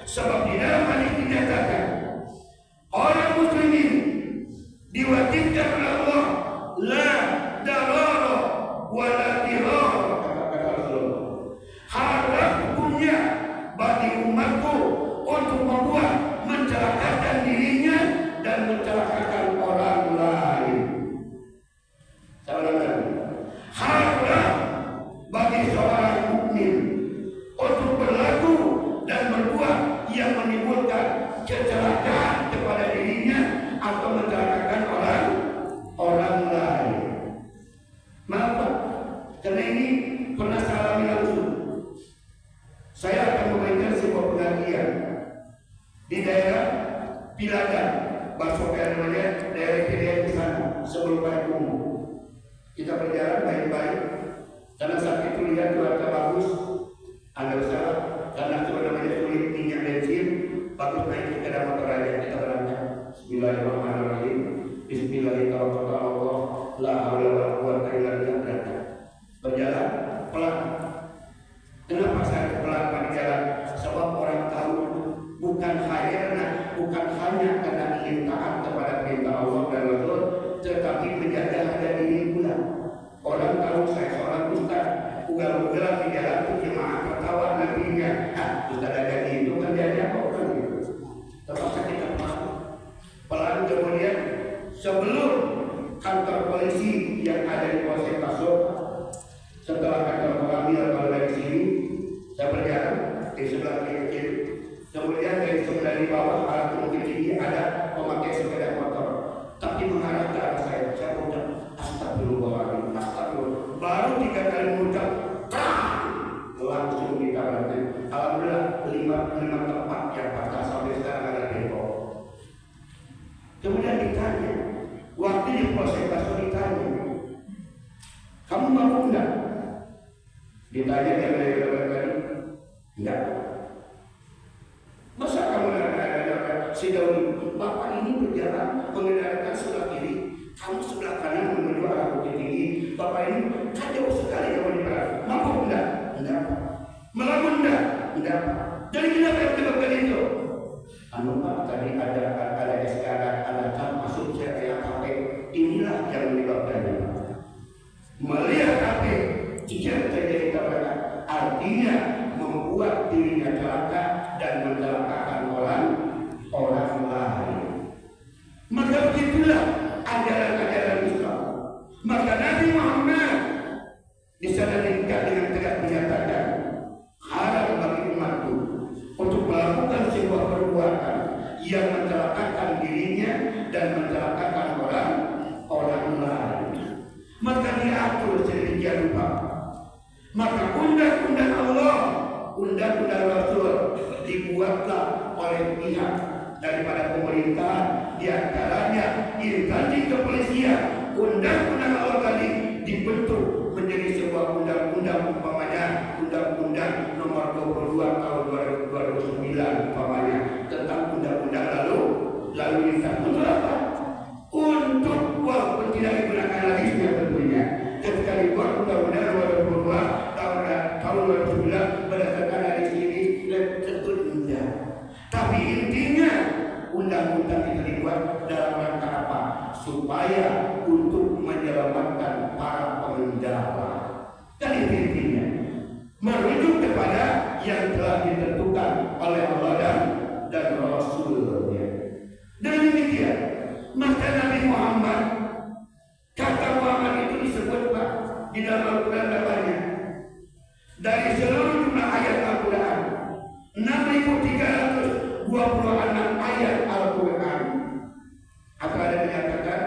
Speaker 4: Sebab di dalam hadis dinyatakan orang muslimin diwajibkan oleh Allah la darara wa la dirara, kata Rasulullah. Haram hukumnya bagi umatku untuk membuat mencelakakan dirinya dan mencelakakan orang lain. Saya ulangi. Haram bagi seorang mukmin untuk berlaku dan berbuat yang menimbulkan kecelakaan kepada dirinya atau mencelakakan orang lain. Mengapa? Karena ini pernah saya alami langsung. Saya akan memberikan sebuah pengajian di daerah Piladan, Basoknya namanya, daerah Piladan di sana sebelum Payakumbuh umum. Kita berjalan baik-baik karena saat itu lihat cuaca bagus, ada usaha karena itu namanya sulit minyak bensin, bagus naik sepeda motor aja kita berangkat. Bismillahirrahmanirrahim. Bismillahirrahmanirrahim. La haula wala quwwata illa billah. Berjalan pelan. Kenapa saya pelan berjalan? Sebab orang tahu bukan hanya karena ingin taat kepada perintah Allah dan Rasul, tetapi menjaga harga diri pula. Orang tahu saya seorang ustaz, ugal-ugalan di jalan itu jemaah tertawa nantinya. Ustaz ada itu kerjanya apa orang gitu. Terpaksa kita pelan kemudian sebelum kantor polisi yang ada di Polsek Pasok, setelah kantor pengambil kalau dari sini, saya berjalan di sebelah kiri. Kemudian dari sebelah di bawah alat mungkin tinggi ada pemakai sepeda motor, tapi mengarah ke arah saya. Saya ucap astagfirullahaladzim, astagfirullah. Baru 3 kali mengucap, langsung ditawarkan. Alhamdulillah 5 tempat yang patah sampai sekarang ada depok. Kemudian ditanya, waktu di Polsek Pasok ditanya, kamu mau enggak? Ditanya dia tadi, enggak. Masa kamu sidang bapak ini berjalan mengendalikan sebelah kiri, kamu sebelah kanan menuju arah Bukit Tinggi. Bapak ini kan jauh sekali kamu di belakang. Mampu enggak? Enggak. Melamun enggak? Enggak. Jadi kenapa yang menyebabkan itu? Pak, tadi ada SKD, ada cap masuk saya KP. Inilah yang menyebabkannya. Melihat KP, jika terjadi tabrakan, artinya membuat dirinya celaka dan mencelakakan orang lain. Maka begitulah ajaran-ajaran Islam. Maka Nabi Muhammad di sana dengan tegas menyatakan haram bagi umatku untuk melakukan sebuah perbuatan yang mencelakakan dirinya dan mencelakakan orang lain. Maka diatur sedemikian rupa. Maka undang-undang Allah, undang-undang Rasul dibuatlah oleh pihak daripada pemerintah, diantaranya instansi kepolisian. Undang-undang Allah tadi dibentuk menjadi sebuah undang-undang, umpamanya Undang-Undang Nomor 22 Tahun 2009 umpamanya tentang undang-undang lalu lintas. Untuk apa? Untuk walaupun tidak digunakan lagi tentunya. Ketika dibuat Undang-Undang Nomor 22 tahun 2009 berdasarkan hadis ini tentu indah. Tapi intinya undang-undang itu dibuat dalam rangka apa? Supaya untuk menyelamatkan para pengendara. Dan itu intinya merujuk kepada yang telah ditentukan oleh Allah dan Rasulnya. Dan demikian maka Nabi Muhammad, kata Muhammad itu disebut Pak di dalam Al-Quran banyak. Dari seluruh jumlah ayat Al-Quran 6.326 ayat Al-Quran, atau ada menyatakan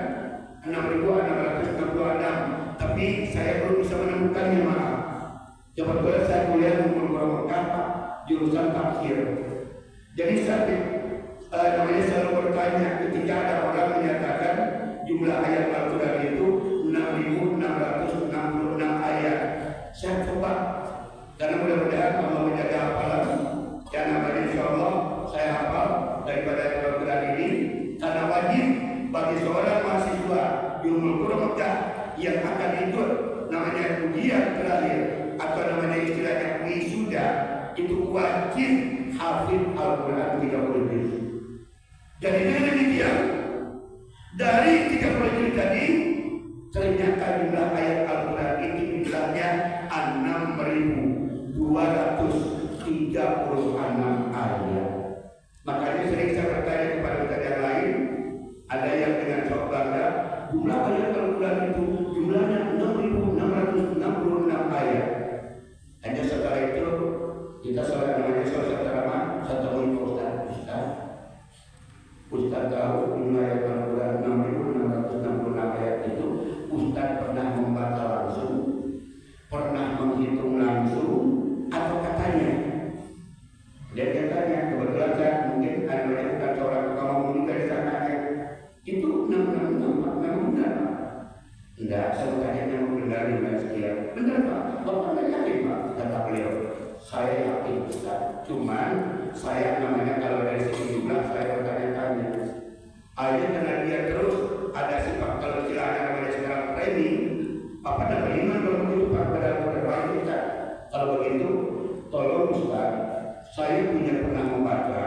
Speaker 4: 6.666, tapi saya belum bisa menemukannya, maaf. Kebetulan saya kuliah di Ummul Qura Mekah, jurusan tafsir. Jadi saya namanya selalu bertanya ketika ada orang menyatakan jumlah ayat Al-Quran itu 6.666 ayat. Saya coba, karena mudah-mudahan Allah menjaga hafalan. Dan namanya insya Allah saya hafal daripada Al-Quran ini, karena wajib bagi seorang mahasiswa di Ummul Qura Mekah yang akan ikut namanya ujian terakhir atau namanya istilahnya wisuda, itu wajib hafid Al-Quran 30 juz. Jadi dengan demikian, dari 30 juz tadi ternyata jumlah ayat Al-Quran ini jumlahnya 6.236 ayat. Makanya sering saya bertanya kepada ustaz yang lain, ada yang dengan sok bangga, jumlah ayat Al-Quran itu jumlahnya 6.666 ayat. Hanya setelah itu kita salah namanya selesai ceramah, saya temui Ustaz tahu jumlah ayat Al-Quran 6.666 ayat itu Ustaz pernah membaca langsung, pernah menghitung langsung, atau katanya. Dan katanya kebetulan saya mungkin ada bukan seorang tukang ngomong juga di sana, itu 666 memang benar Pak? Enggak, saya tanya memang benar dengan sekian. Benar Pak? Bapak nggak yakin Pak? Kata beliau, saya yakin Ustaz. Cuman saya namanya kalau dari segi jumlah saya bertanya-tanya. Akhirnya karena dia terus ada sifat kalau istilahnya namanya sekarang training, Bapak dan beriman kalau begitu Pak pada berbaik Ustaz. Kalau begitu, tolong Ustaz, saya punya pernah membaca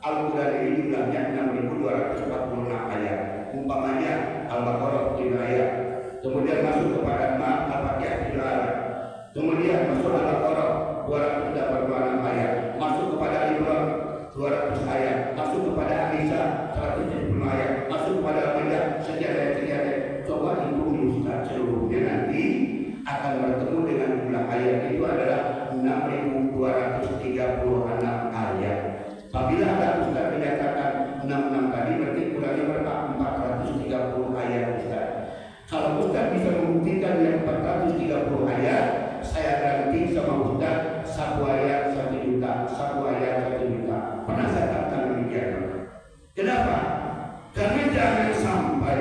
Speaker 4: Al-Quran ini jumlahnya 6.246 ayat. Umpamanya Al-Baqarah 5 ayat, kemudian masuk kepada Al-Fatihah 3 ayat, kemudian masuk Al-Baqarah 286 ayat, masuk kepada Al-Imran 200 ayat, masuk kepada An-Nisa 170 ayat, masuk kepada Al-Maidah sekian ayat. Coba hitung di Ustaz seluruhnya, nanti akan bertemu dengan jumlah ayat itu adalah 6.236 ayat. Apabila ada Ustaz menyatakan 66 tadi, berarti kurangnya berapa? 430 ayat Ustaz. Kalau Ustaz bisa membuktikan yang 430 ayat, saya ganti sama Ustaz 1 ayat 1 juta, 1 ayat 1 juta. Pernah saya katakan demikian. Kenapa? Karena jangan sampai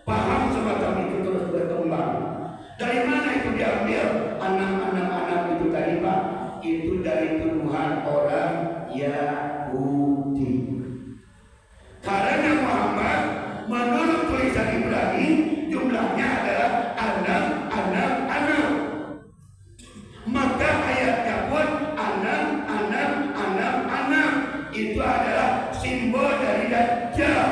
Speaker 4: paham semacam itu terus berkembang. Dari mana itu diambil? Anak-anak itu tadi Pak, itu dari tuduhan orang Yahudi. Karena Muhammad menurut tulisan Ibrani jumlahnya adalah anak. Maka ayatnya pun anak. Itu adalah simbol dari Dajjal.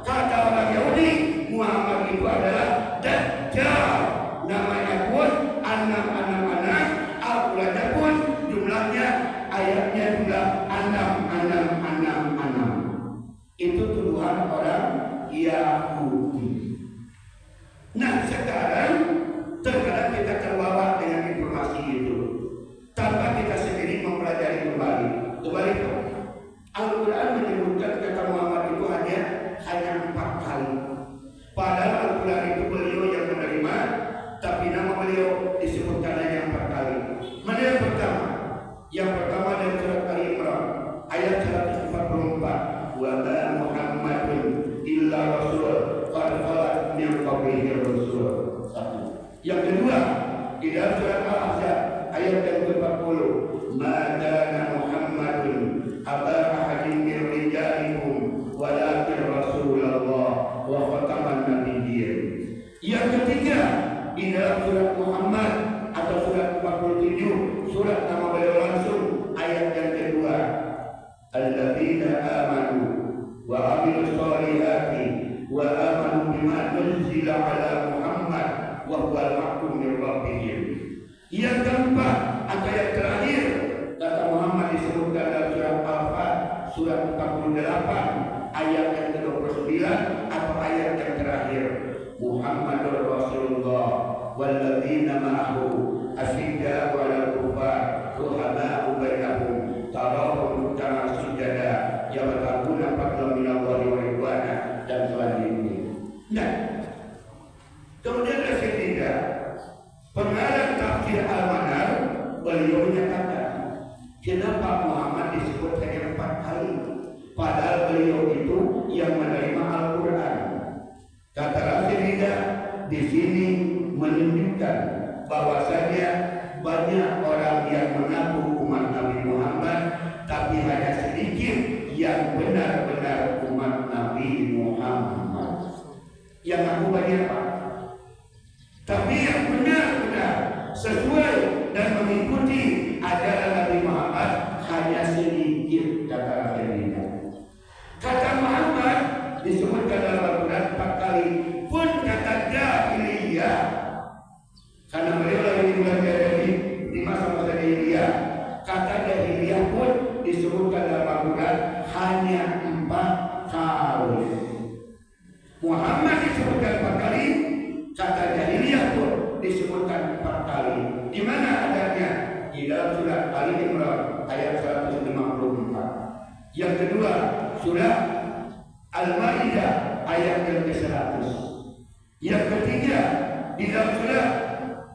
Speaker 4: Kata orang Yahudi, Muhammad itu adalah Dajjal. Namanya pun anak. Al-Qurannya pun jumlahnya ayatnya juga anak. Itu tuduhan orang Yahudi. Nah sekarang terkadang kita terbawa dengan informasi itu tanpa kita sendiri mempelajari kembali. Al-Quran menyebutkan kata Muhammad itu hanya 4 kali. Padahal Al-Quran itu beliau yang menerima, tapi nama beliau disebutkan hanya 4 kali. Mana yang pertama? Yang pertama dari surat Ali Imran ayat 144. Wa ma Muhammadun illa rasul qad khalat min qablihi rusul. Yang kedua di dalam surat Al-Ahzab ayat yang ke-40, ma kana Muhammadun aba ahadin min rijalikum walakin rasulullah wa khataman nabiyyin. Yang ketiga di dalam surat Muhammad atau surat 47, surat nama beliau langsung ayat yang kedua, alladzina amanu wa amilus solihati wa amanu bima nuzila ala Muhammad wa huwal haqqu min rabbihim. Yang keempat atau yang terakhir kata Muhammad disebutkan dalam surat Al-Fat surat 48 ayat yang ke-29 atau ayat yang terakhir, Muhammadur Rasulullah walladzina ma'ahu asyidda'u 'alal kuffar ruhama'u bainahum tarahum ruk'an sujada yabtaguna fadlan minallahi wa ridwana dan selanjutnya. Nah, kemudian yang ketiga, pengarang tafsir Al-Manar beliau menyatakan, kenapa Muhammad disebut hanya 4 kali? Padahal beliau itu yang menerima Al-Quran. Kata Rasulullah di sini menunjukkan bahwasanya banyak orang yang mengaku umat Nabi Muhammad, tapi hanya sedikit yang benar-benar umat Nabi Muhammad. Yang aku banyak Pak, tapi yang benar-benar sesuai dan mengikuti ajaran Nabi Muhammad hanya sedikit, kata Rasulullah. Kata Muhammad disebutkan dalam Al-Quran 4 kali, pun kata jahiliyah, karena beliau lagi dibuat di masa-masa jahiliyah. Kata jahiliyah pun disebutkan dalam Al-Quran hanya 4 kali. Muhammad disebutkan 4 kali, kata jahiliyah pun disebutkan 4 kali. Di mana adanya? Di dalam surat Ali Imran ayat 154. Yang kedua, surah Al-Maidah ayat yang ke-100. Yang ketiga, di dalam surah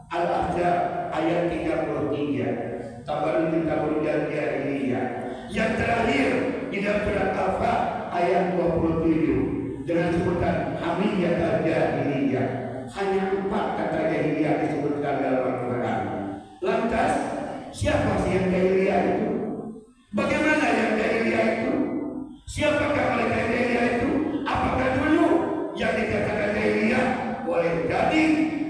Speaker 4: Al-Ahzab ayat 33. Tabarun tabarun jahiliyah. Yang terakhir di dalam surat Al-Fa ayat 27 dengan sebutan hamiyah al-jahiliyah. Hanya 4 kata jahiliyah disebutkan dalam Al-Quran. Lantas siapa sih yang jahiliyah itu? Bagaimana yang jahiliyah itu? Siapakah mereka yang jahiliyah itu? Apakah dulu yang dikatakan jahiliyah boleh jadi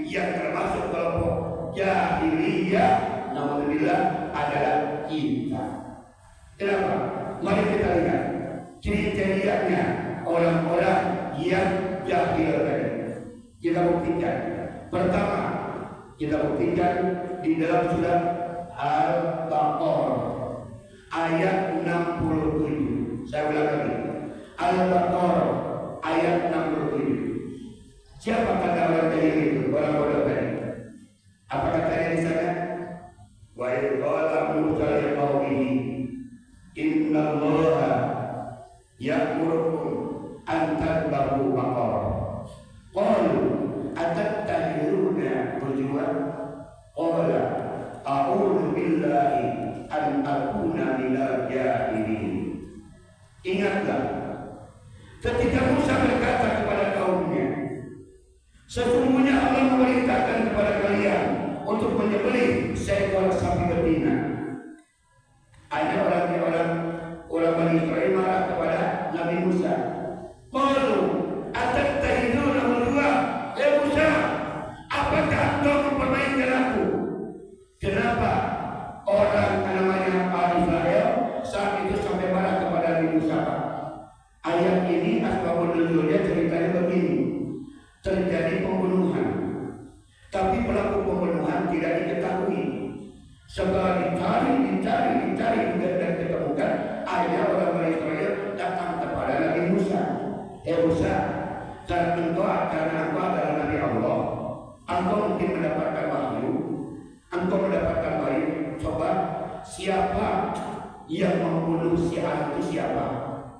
Speaker 4: yang termasuk kelompok jahiliyah? Alhamdulillah adalah kita. Kenapa? Mari kita lihat ciri-cirinya orang-orang yang jahil tadi. Kita buktikan. Pertama, kita buktikan di dalam surat Al-Baqarah ayat 67. Saya ulang lagi. Al-Baqarah ayat 67. Siapa kata orang jahil itu? Orang bodoh tadi. Apa katanya di sana? Wa idh qala Musa liqaumihi innallaha ya'murukum an tadbahu baqarah. Qalu atattakhiduna huzwa? Qala a'udzu billahi an akuna minal jahilin. Ingatlah ketika Musa berkata kepada kaumnya, sesungguhnya Allah memerintahkan kepada kalian untuk menyembelih seekor sapi betina. Ada orang Bani Israil marah kepada Nabi Musa. Qalu atattakhiduna huzwa? Musa, apakah kau mempermainkan aku? Kenapa orang namanya Israel saat itu sampai marah kepada Nabi Musa? Ayat ini asbabun nuzulnya ceritanya begini. Terjadi pembunuhan, tapi pelaku pembunuhan tidak diketahui. Setelah dicari dan ditemukan, akhirnya orang Israel datang kepada Nabi Musa. Musa, karena engkau adalah Nabi Allah, engkau mungkin mendapatkan wahyu, engkau mendapatkan wahyu. Coba siapa yang membunuh si anak itu siapa?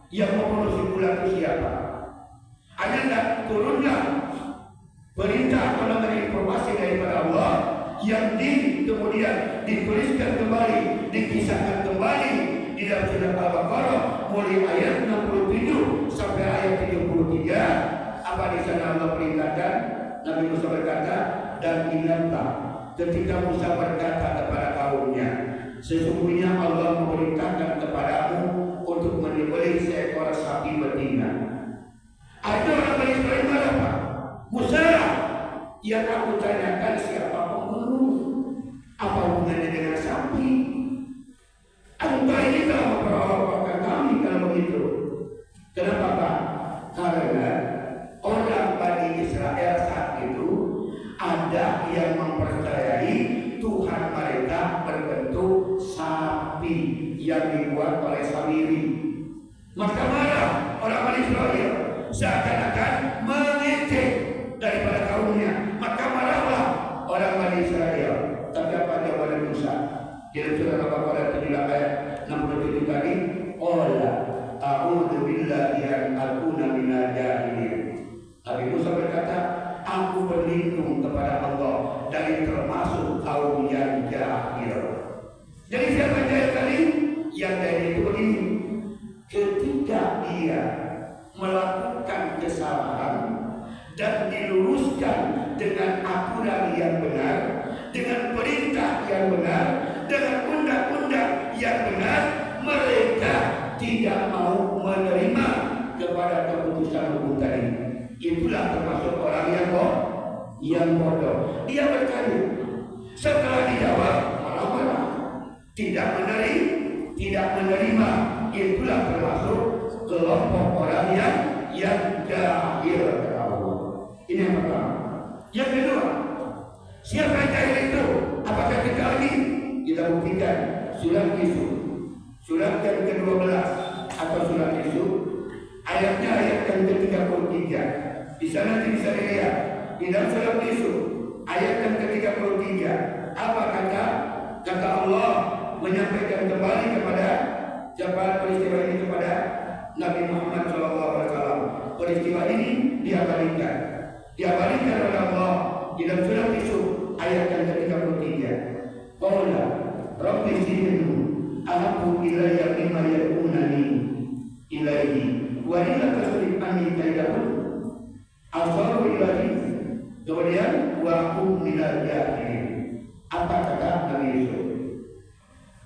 Speaker 4: Yang membunuh si bulan itu siapa? Hanya tidak turunlah perintah atau informasi daripada Allah yang kemudian dituliskan kembali, dikisahkan kembali di dalam surat Al-Baqarah mulai ayat 67 sampai ayat 73. Apa di sana Allah perintahkan? Nabi Musa berkata, dan ingatlah ketika Musa berkata kepada kaumnya, sesungguhnya Allah memerintahkan kepadamu untuk menyembelih seekor sapi betina. Ada orang Bani Israil marah, Pak. Musa, yang aku tanyakan siapa pembunuh? Apa hubungannya dengan sapi? Engkau ini telah memperolok-olokkan kami kalau begitu. Kenapa, Pak? Karena orang Bani Israel saat itu ada yang mempercayai Tuhan mereka berbentuk sapi yang dibuat oleh Samiri. Maka marah orang Bani Israel, seakan-akan mengejek daripada kaumnya. Maka marahlah orang Bani Israel. Tapi apa jawaban Musa? Di dalam surah Al-Baqarah 7 ayat 67 tadi, qala a'udzu billahi an akuna minal jahilin. Nabi Musa berkata, aku berlindung kepada Allah dari termasuk kaum yang jahil. Jadi siapa yang jahil tadi? Yang jahil itu begini, ketika dia melakukan kesalahan dan diluruskan dengan aturan yang benar, dengan perintah yang benar, dengan undang-undang yang benar, mereka tidak mau menerima kepada keputusan hukum tadi. Itulah termasuk orang yang bodoh. Dia bertanya, setelah dijawab marah-marah, tidak menerima. Itulah termasuk kelompok orang yang jahil. Ini yang pertama. Yang kedua, siapa yang jahil itu? Apakah kita lagi? Kita buktikan surat Yusuf, surat yang ke-12 atau surat Yusuf, ayatnya ayat yang ke-33. Di sana nanti bisa dilihat di dalam surat Yusuf ayat yang ke-33 apa kata Allah menyampaikan kembali kepada jawaban peristiwa ini kepada Nabi Muhammad SAW. Peristiwa ini diabadikan oleh Allah di dalam surat Yusuf ayat yang ke-33. Qala rabbi zidni ahabbu ilayya mimma yad'unani ilaihi wa illa tasrif anni kaidahum asaru ilahi. Kemudian wa hum minal jahilin. Apa kata Nabi Yusuf?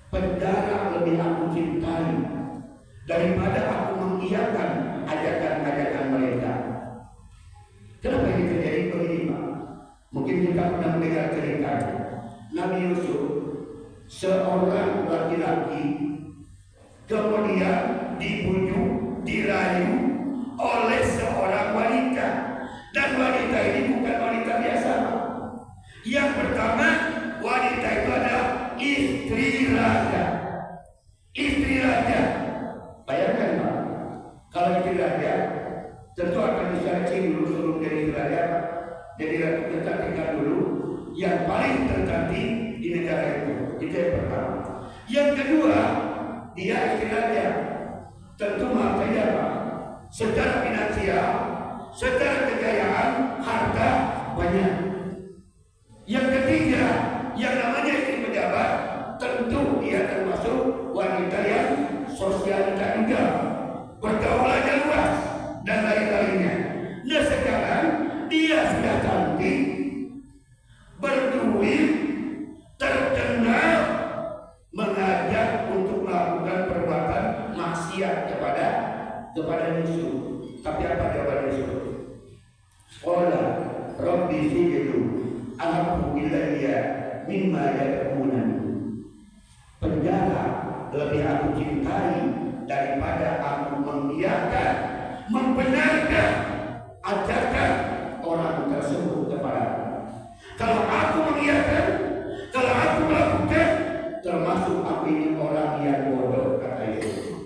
Speaker 4: Penjara lebih aku cintai daripada aku mengiyakan ajakan-ajakan mereka. Kenapa ini terjadi begini, Pak? Mungkin kita pernah mendengar cerita Nabi Yusuf, seorang laki-laki, kemudian dibujuk, dirayu oleh seorang wanita, dan wanita ini bukan wanita biasa. Yang pertama, wanita itu adalah istri raja. Istri raja. Bayangkan, Pak, kalau istri raja tentu akan diseleksi dulu sebelum jadi istri raja. Jadi ratu kecantikan dulu yang paling tercantik di negara itu. Itu yang pertama. Yang kedua, dia istri raja. Tentu maaf saja, Pak, secara finansial, secara kekayaan, harta banyak. Yang ketiga, yang namanya istri pejabat, tentu dia termasuk wanita yang sosialita juga, pergaulannya luas dan lain-lainnya. Nah sekarang dia sudah cantik, berduit, terkenal, mengajak untuk melakukan perbuatan maksiat kepada Yusuf. Tapi apa jawaban Yusuf? Qala rabbi zidni ahabbu ilayya mimma yad'unani. Penjara lebih aku cintai daripada aku mengiyakan, membenarkan ajakan orang tersebut kepada. Kalau aku mengiyakan, kalau aku melakukan, termasuk aku ini orang yang bodoh, kata Yesus.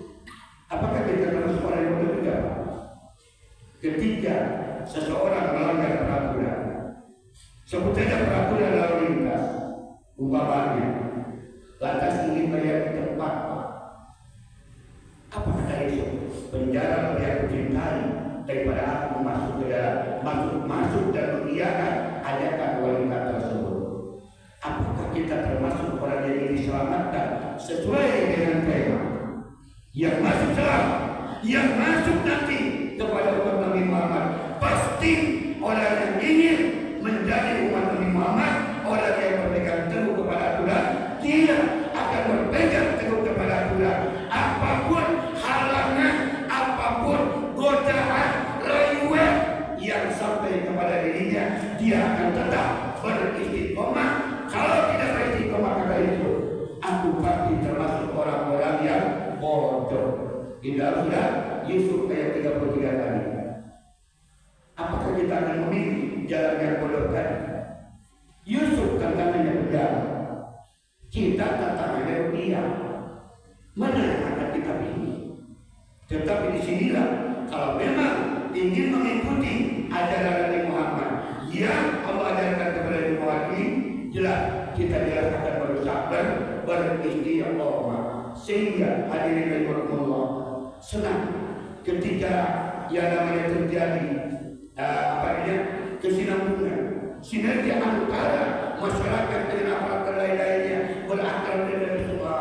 Speaker 4: Apakah kita termasuk orang yang bodoh juga? Ketika seseorang melanggar peraturan, sebut saja peraturan lalu lintas, umpamanya lantas ingin bayar di tempat, apa kata Yesus? Penjara lebih aku cintai daripada aku masuk ke dalam, masuk dan mengiyakan ajakan wanita tersebut. Apakah kita termasuk orang yang ingin diselamatkan sesuai dengan tema? Yang masuk selamat, yang masuk nanti kepada umat Nabi Muhammad, pasti orang yang ingin menjadi umat Nabi Muhammad, orang yang berpegang teguh kepada aturan, dia akan berpegang teguh kepada aturan. Apapun halangan, apapun godaan, rayuan yang sampai kepada dirinya, dia akan tetap beristiqomah. Kalau tidak beristiqomah, kata itu, aku pasti termasuk orang-orang yang bodoh. Di dalam surat Yusuf ayat 33 tadi. Apakah kita akan memilih jalan yang bodoh tadi? Yusuf tantangannya penjara, kita tantangannya rupiah. Mana yang akan kita pilih? Tetapi disinilah, kalau memang ingin mengikuti ajaran Nabi Muhammad yang Allah ajarkan kepada Nabi Muhammad ini, jelas kita akan berusaha beristiqomah, sehingga hadirin rahimakumullah, senang ketika yang namanya terjadi kesinambungan, sinergi antara masyarakat dengan aparat lain-lainnya, berakrab dengan semua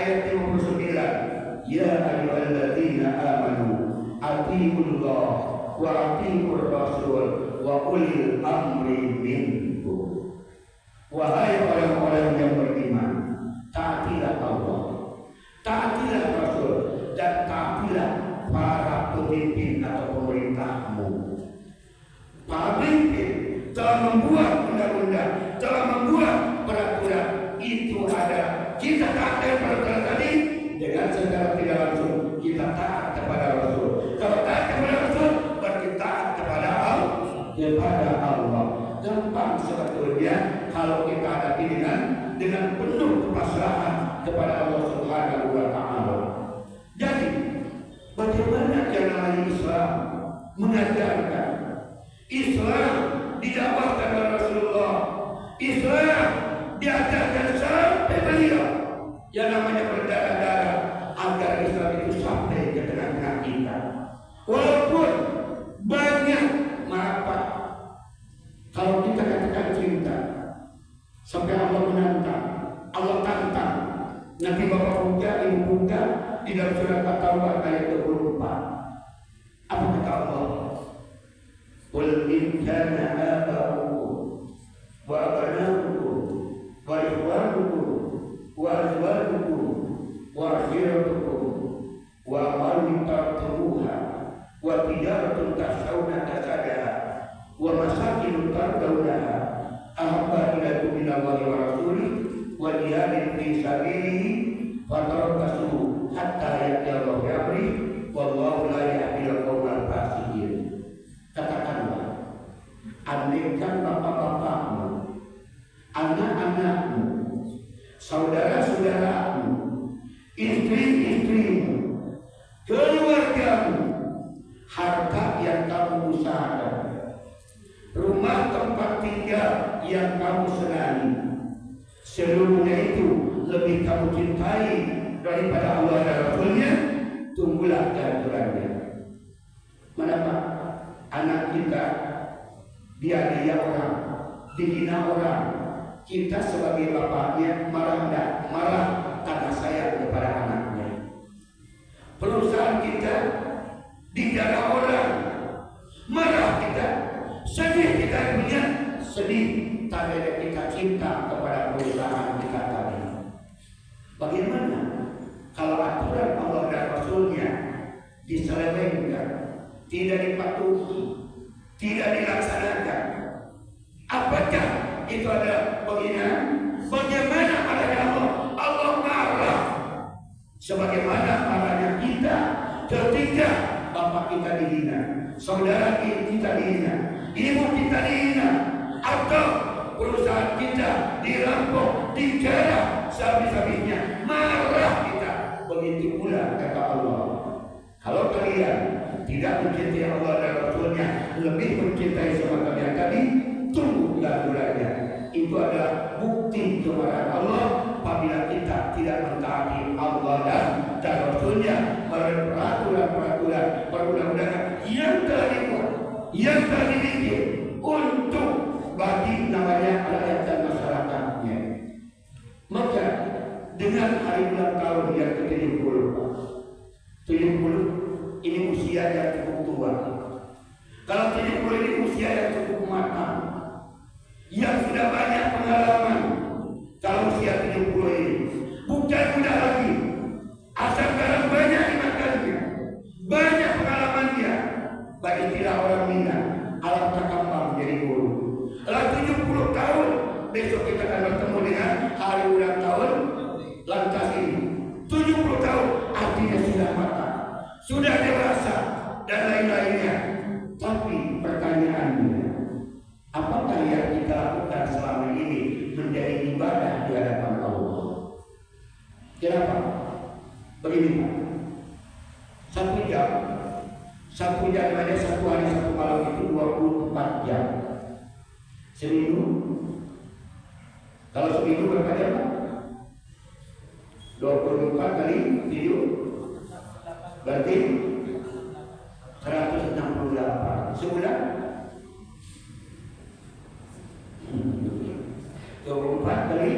Speaker 4: ayat 59. Ya ayyuhalladzina amanu atiiullah wa atiiur rasul wa ulil amri minkum. Wahai orang-orang yang beriman, taatilah Allah, taatilah Rasul, dan taatilah para pemimpin atau pemerintahmu. Para pemimpin telah membuat undang-undang, telah membuat peraturan. Itu ada, kita taat peraturan tadi dengan secara tidak langsung kita taat kepada Rasul. Kalau taat kepada Rasul berarti taat kepada Allah. Gampang sebetulnya kalau kita hadapi dengan penuh kepasrahan kepada Allah Subhanahu wa Ta'ala. Jadi, bagaimana yang namanya Islam mengajarkan? Islam didakwahkan oleh Rasulullah. Islam diajarkan sampai beliau yang namanya berdarah-darah agar Islam itu sampai ke tengah-tengah kita. Walaupun banyak merapat, kalau kita katakan cinta, sampai Allah menantang, Allah tantang. Nanti Bapak buka, Ibu buka di dalam surat At-Taubah ayat 24. Apa kata Allah? Qul in kana aba'ukum wa abna'ukum wa ikhwanukum wa azwajukum wa ashiratukum wa amwalun tartumuha wa tijaratun takhshawna kasadaha wa masakin tardawnaha ahabba ilaikum minallahi wa rasulih wa jihadin fi sabilihi fatarabbasu hatta ya'tiya Allahu bi amrih wallahu la yahdi al-qawmal fasiqin. Katakanlah, andaikan bapak-bapakmu, anak-anakmu, saudara-saudaramu, istri-istrimu, keluargamu, harta yang kamu usahakan, rumah tempat tinggal yang kamu senangi, seluruhnya itu lebih kamu cintai daripada Allah dan Rasulnya, tunggulah kehancurannya. Kenapa? Anak kita dianiaya orang, dihina orang, kita sebagai bapaknya marah enggak? Marah karena sayang kepada anaknya. Perusahaan kita dijarah orang, marah kita, sedih kita punya, sedih tanda kita cinta kepada perusahaan kita tadi. Bagaimana kalau aturan Allah dan Rasulnya diselewengkan, tidak dipatuhi, tidak dilaksanakan? Apakah itu ada penghinaan? Bagaimana adanya Allah? Allah marah sebagaimana marahnya kita ketika bapak kita dihina, saudara kita dihina, ibu kita dihina, atau perusahaan kita dirampok, dijarah sehabis-habisnya, marah kita. Begitu pula kata Allah, kalau kalian tidak mencintai Allah dan Rasulnya, lebih mencintai sama kalian tadi, tunggu aturannya. Itu adalah bukti kemarahan Allah apabila kita tidak mentaati Allah dan Rasulnya melalui peraturan-peraturan perundang-undangan yang telah dibuat, yang telah dibikin untuk bagi namanya rakyat dan masyarakatnya. Maka dengan hari ulang tahun yang ke-70, 70 ini usia yang cukup tua. Kalau 70 ini usia yang cukup matang, yang sudah banyak pengalaman. Kalau usia 70 ini bukan muda lagi, asam garam banyak dimakannya, banyak pengalamannya. Baik istilah orang Minang, alam takambang jadi guru. Kalau 70 tahun, besok kita akan bertemu dengan hari ulang tahun lantas ini. 70 tahun artinya sudah matang, sudah dewasa dan lain-lainnya. Tapi pertanyaannya, apakah yang kita lakukan selama ini menjadi ibadah di hadapan Allah? Kenapa? Begini Pak, satu jam aja, satu hari satu malam itu 24 jam. Seminggu, kalau seminggu berapa jam Pak? 24 kali 7 berarti 168 sebulan. 24 kali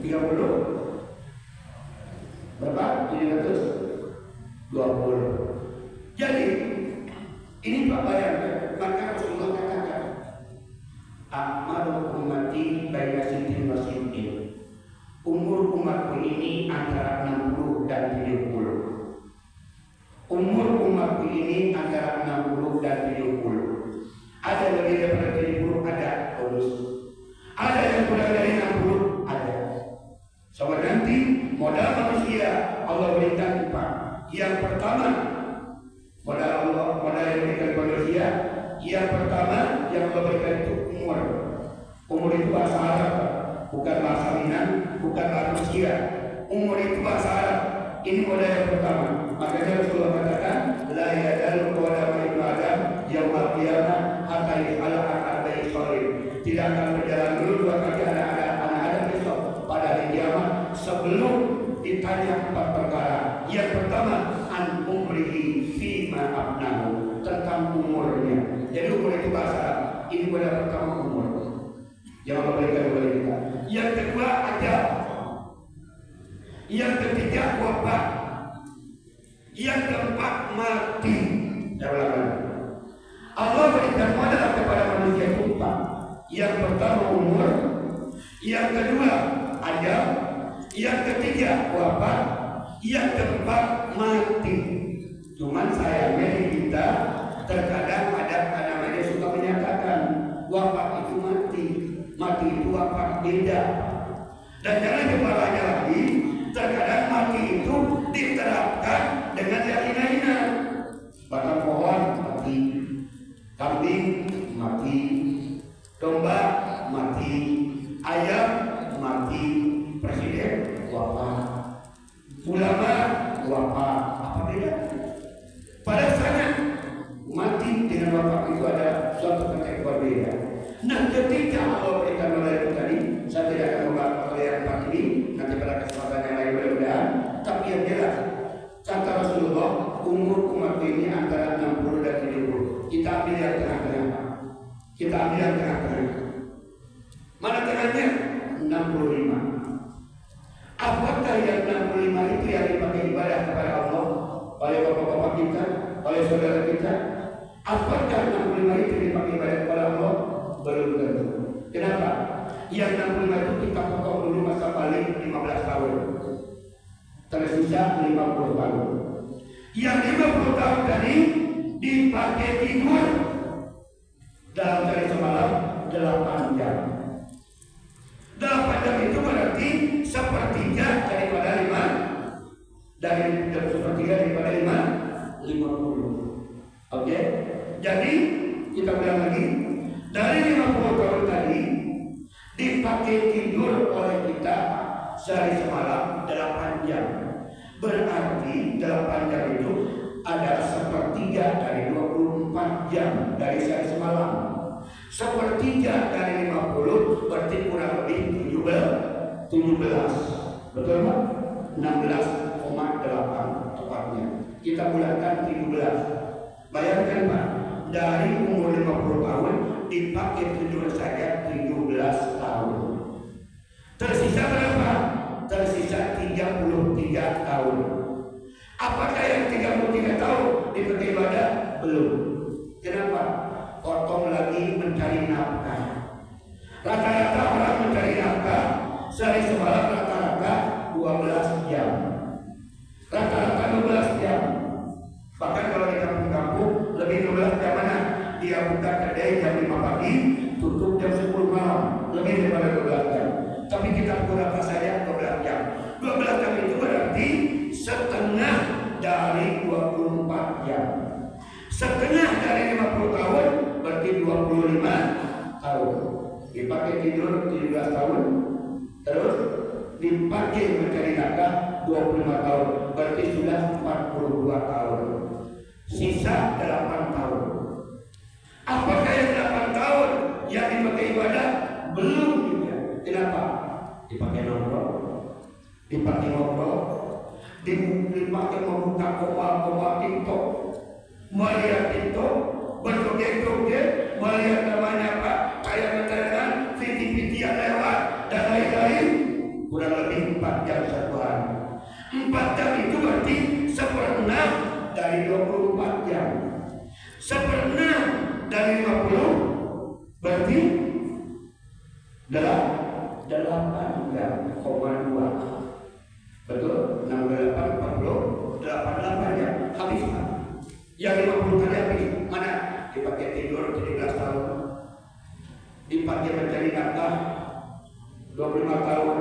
Speaker 4: 30 Berapa? 720. Jadi ini Pak bayangkan, maka Rasulullah katakan Akmaru ummati baina sintin wa sintin. Umur umatku ini antara 60 dan 70. Umur umatku ini antara 60 dan 70. Ada lebih daripada 70, ada bonus. Ada yang kurang dari 60, ada. Sobat nanti modal manusia Allah berikan 4. Yang pertama modal Allah, modal yang diberikan manusia. Yang pertama yang Allah berikan itu umur. Umur itu bahasa Arab, bukan bahasa Minang, bukan manusia. Umur itu bahasa Arab. Ini modal yang pertama. Makanya Rasulullah katakan, la yadalu qadama ibnu Adam yaumil qiyamah hatta yus'ala an arba'i sholih. Tidak akan berjalan dulu dua kaki anak Adam besok pada hari kiamat sebelum ditanya 4 perkara. Yang pertama an umrihi fima abnahu, tentang umurnya. Jadi umur itu bahasa Arab. Ini modal pertama umur yang Allah berikan kepada kita. Yang kedua ajal. Yang ketiga wafat. Yang keempat mati. Saya ulangi. Allah berikan modal kepada manusia itu 4. Yang pertama umur, yang kedua ajal, yang ketiga wafat, yang keempat mati. Cuman sayangnya di kita terkadang ada namanya suka menyatakan wafat itu mati, mati itu wafat, beda. Dan jangan kepalanya lagi, terkadang mati itu diterapkan dengan yang hina-hina. Batang pohon mati, kambing mati, domba mati, ayam mati, presiden wafat, ulama wafat. Apa beda? Pada sangat mati dengan wafat itu ada suatu konteks berbeda. Nah, ketika Allah berikan modal itu tadi, saya tidak akan membahas oleh yang 4 ini, nanti pada kesempatan yang lain mudah-mudahan. Tapi yang jelas, kata Rasulullah, umur umat ini antara 60 dan 70. Kita ambil yang tengah-tengah. Kita ambil yang tengah-tengah. Mana tengahnya? 65. Apakah yang 65 itu yang dipakai ibadah kepada Allah oleh bapak-bapak kita, oleh saudara kita? Apakah 65 itu dipakai ibadah kepada Allah? Belum tentu. Kenapa? Yang 65 itu kita potong dulu masa balik 15 tahun. Tersisa 50 tahun. Yang 50 tahun tadi dipakai tidur dalam sehari semalam 8 jam. 8 jam itu berarti sepertiga daripada 5. Dari sepertiga daripada 50. Oke? Jadi kita bilang lagi, dari 50 tahun tadi dipakai tidur oleh kita sehari semalam 8 jam. Berarti 8 jam itu adalah sepertiga dari 24 jam dari sehari semalam. Sepertiga dari 50 berarti kurang lebih 17. Betul Pak? 16,8 tepatnya. Kita bulatkan 17. Bayangkan Pak, dari umur 50 tahun dipakai tidur saja 17 tahun. Tersisa berapa? Tersisa 33 tahun. Apakah yang 33 tahun dipakai ibadah? Belum. Kenapa? Potong lagi mencari nafkah. Rata-rata orang mencari nafkah sehari semalam rata-rata 12 jam. Rata-rata 12 jam. Bahkan kalau di kampung-kampung lebih 12 jam mana? Dia buka kedai jam 5 pagi, tutup jam 10 malam. Lebih daripada 12 jam. Tapi kita kurang saja 12 jam. 12 jam itu berarti setengah dari 24 jam. Setengah dari 50 tahun berarti 25 tahun. Dipakai tidur 17 tahun. Terus dipakai mencari nafkah 25 tahun. Berarti sudah 42 tahun. Sisa 8 tahun. Apakah yang 8 tahun yang dipakai ibadah? Belum juga. Kenapa? Dipakai nongkrong, dipakai ngobrol, dipakai membuka koma-koma TikTok, melihat TikTok, berjoget-joget, melihat namanya apa, tayangan-tayangan, video-video yang lewat dan lain-lain. Kurang lebih 4 jam satu hari. 4 4 jam itu berarti 1/6 dari 24 jam. 1/6 dari 50 berarti 8,2. Betul? 68, 40, 88 jam. Habis. Yang 50 kali habis. Mana? Dipakai tidur 17 tahun. Dipakai mencari nafkah 25 tahun.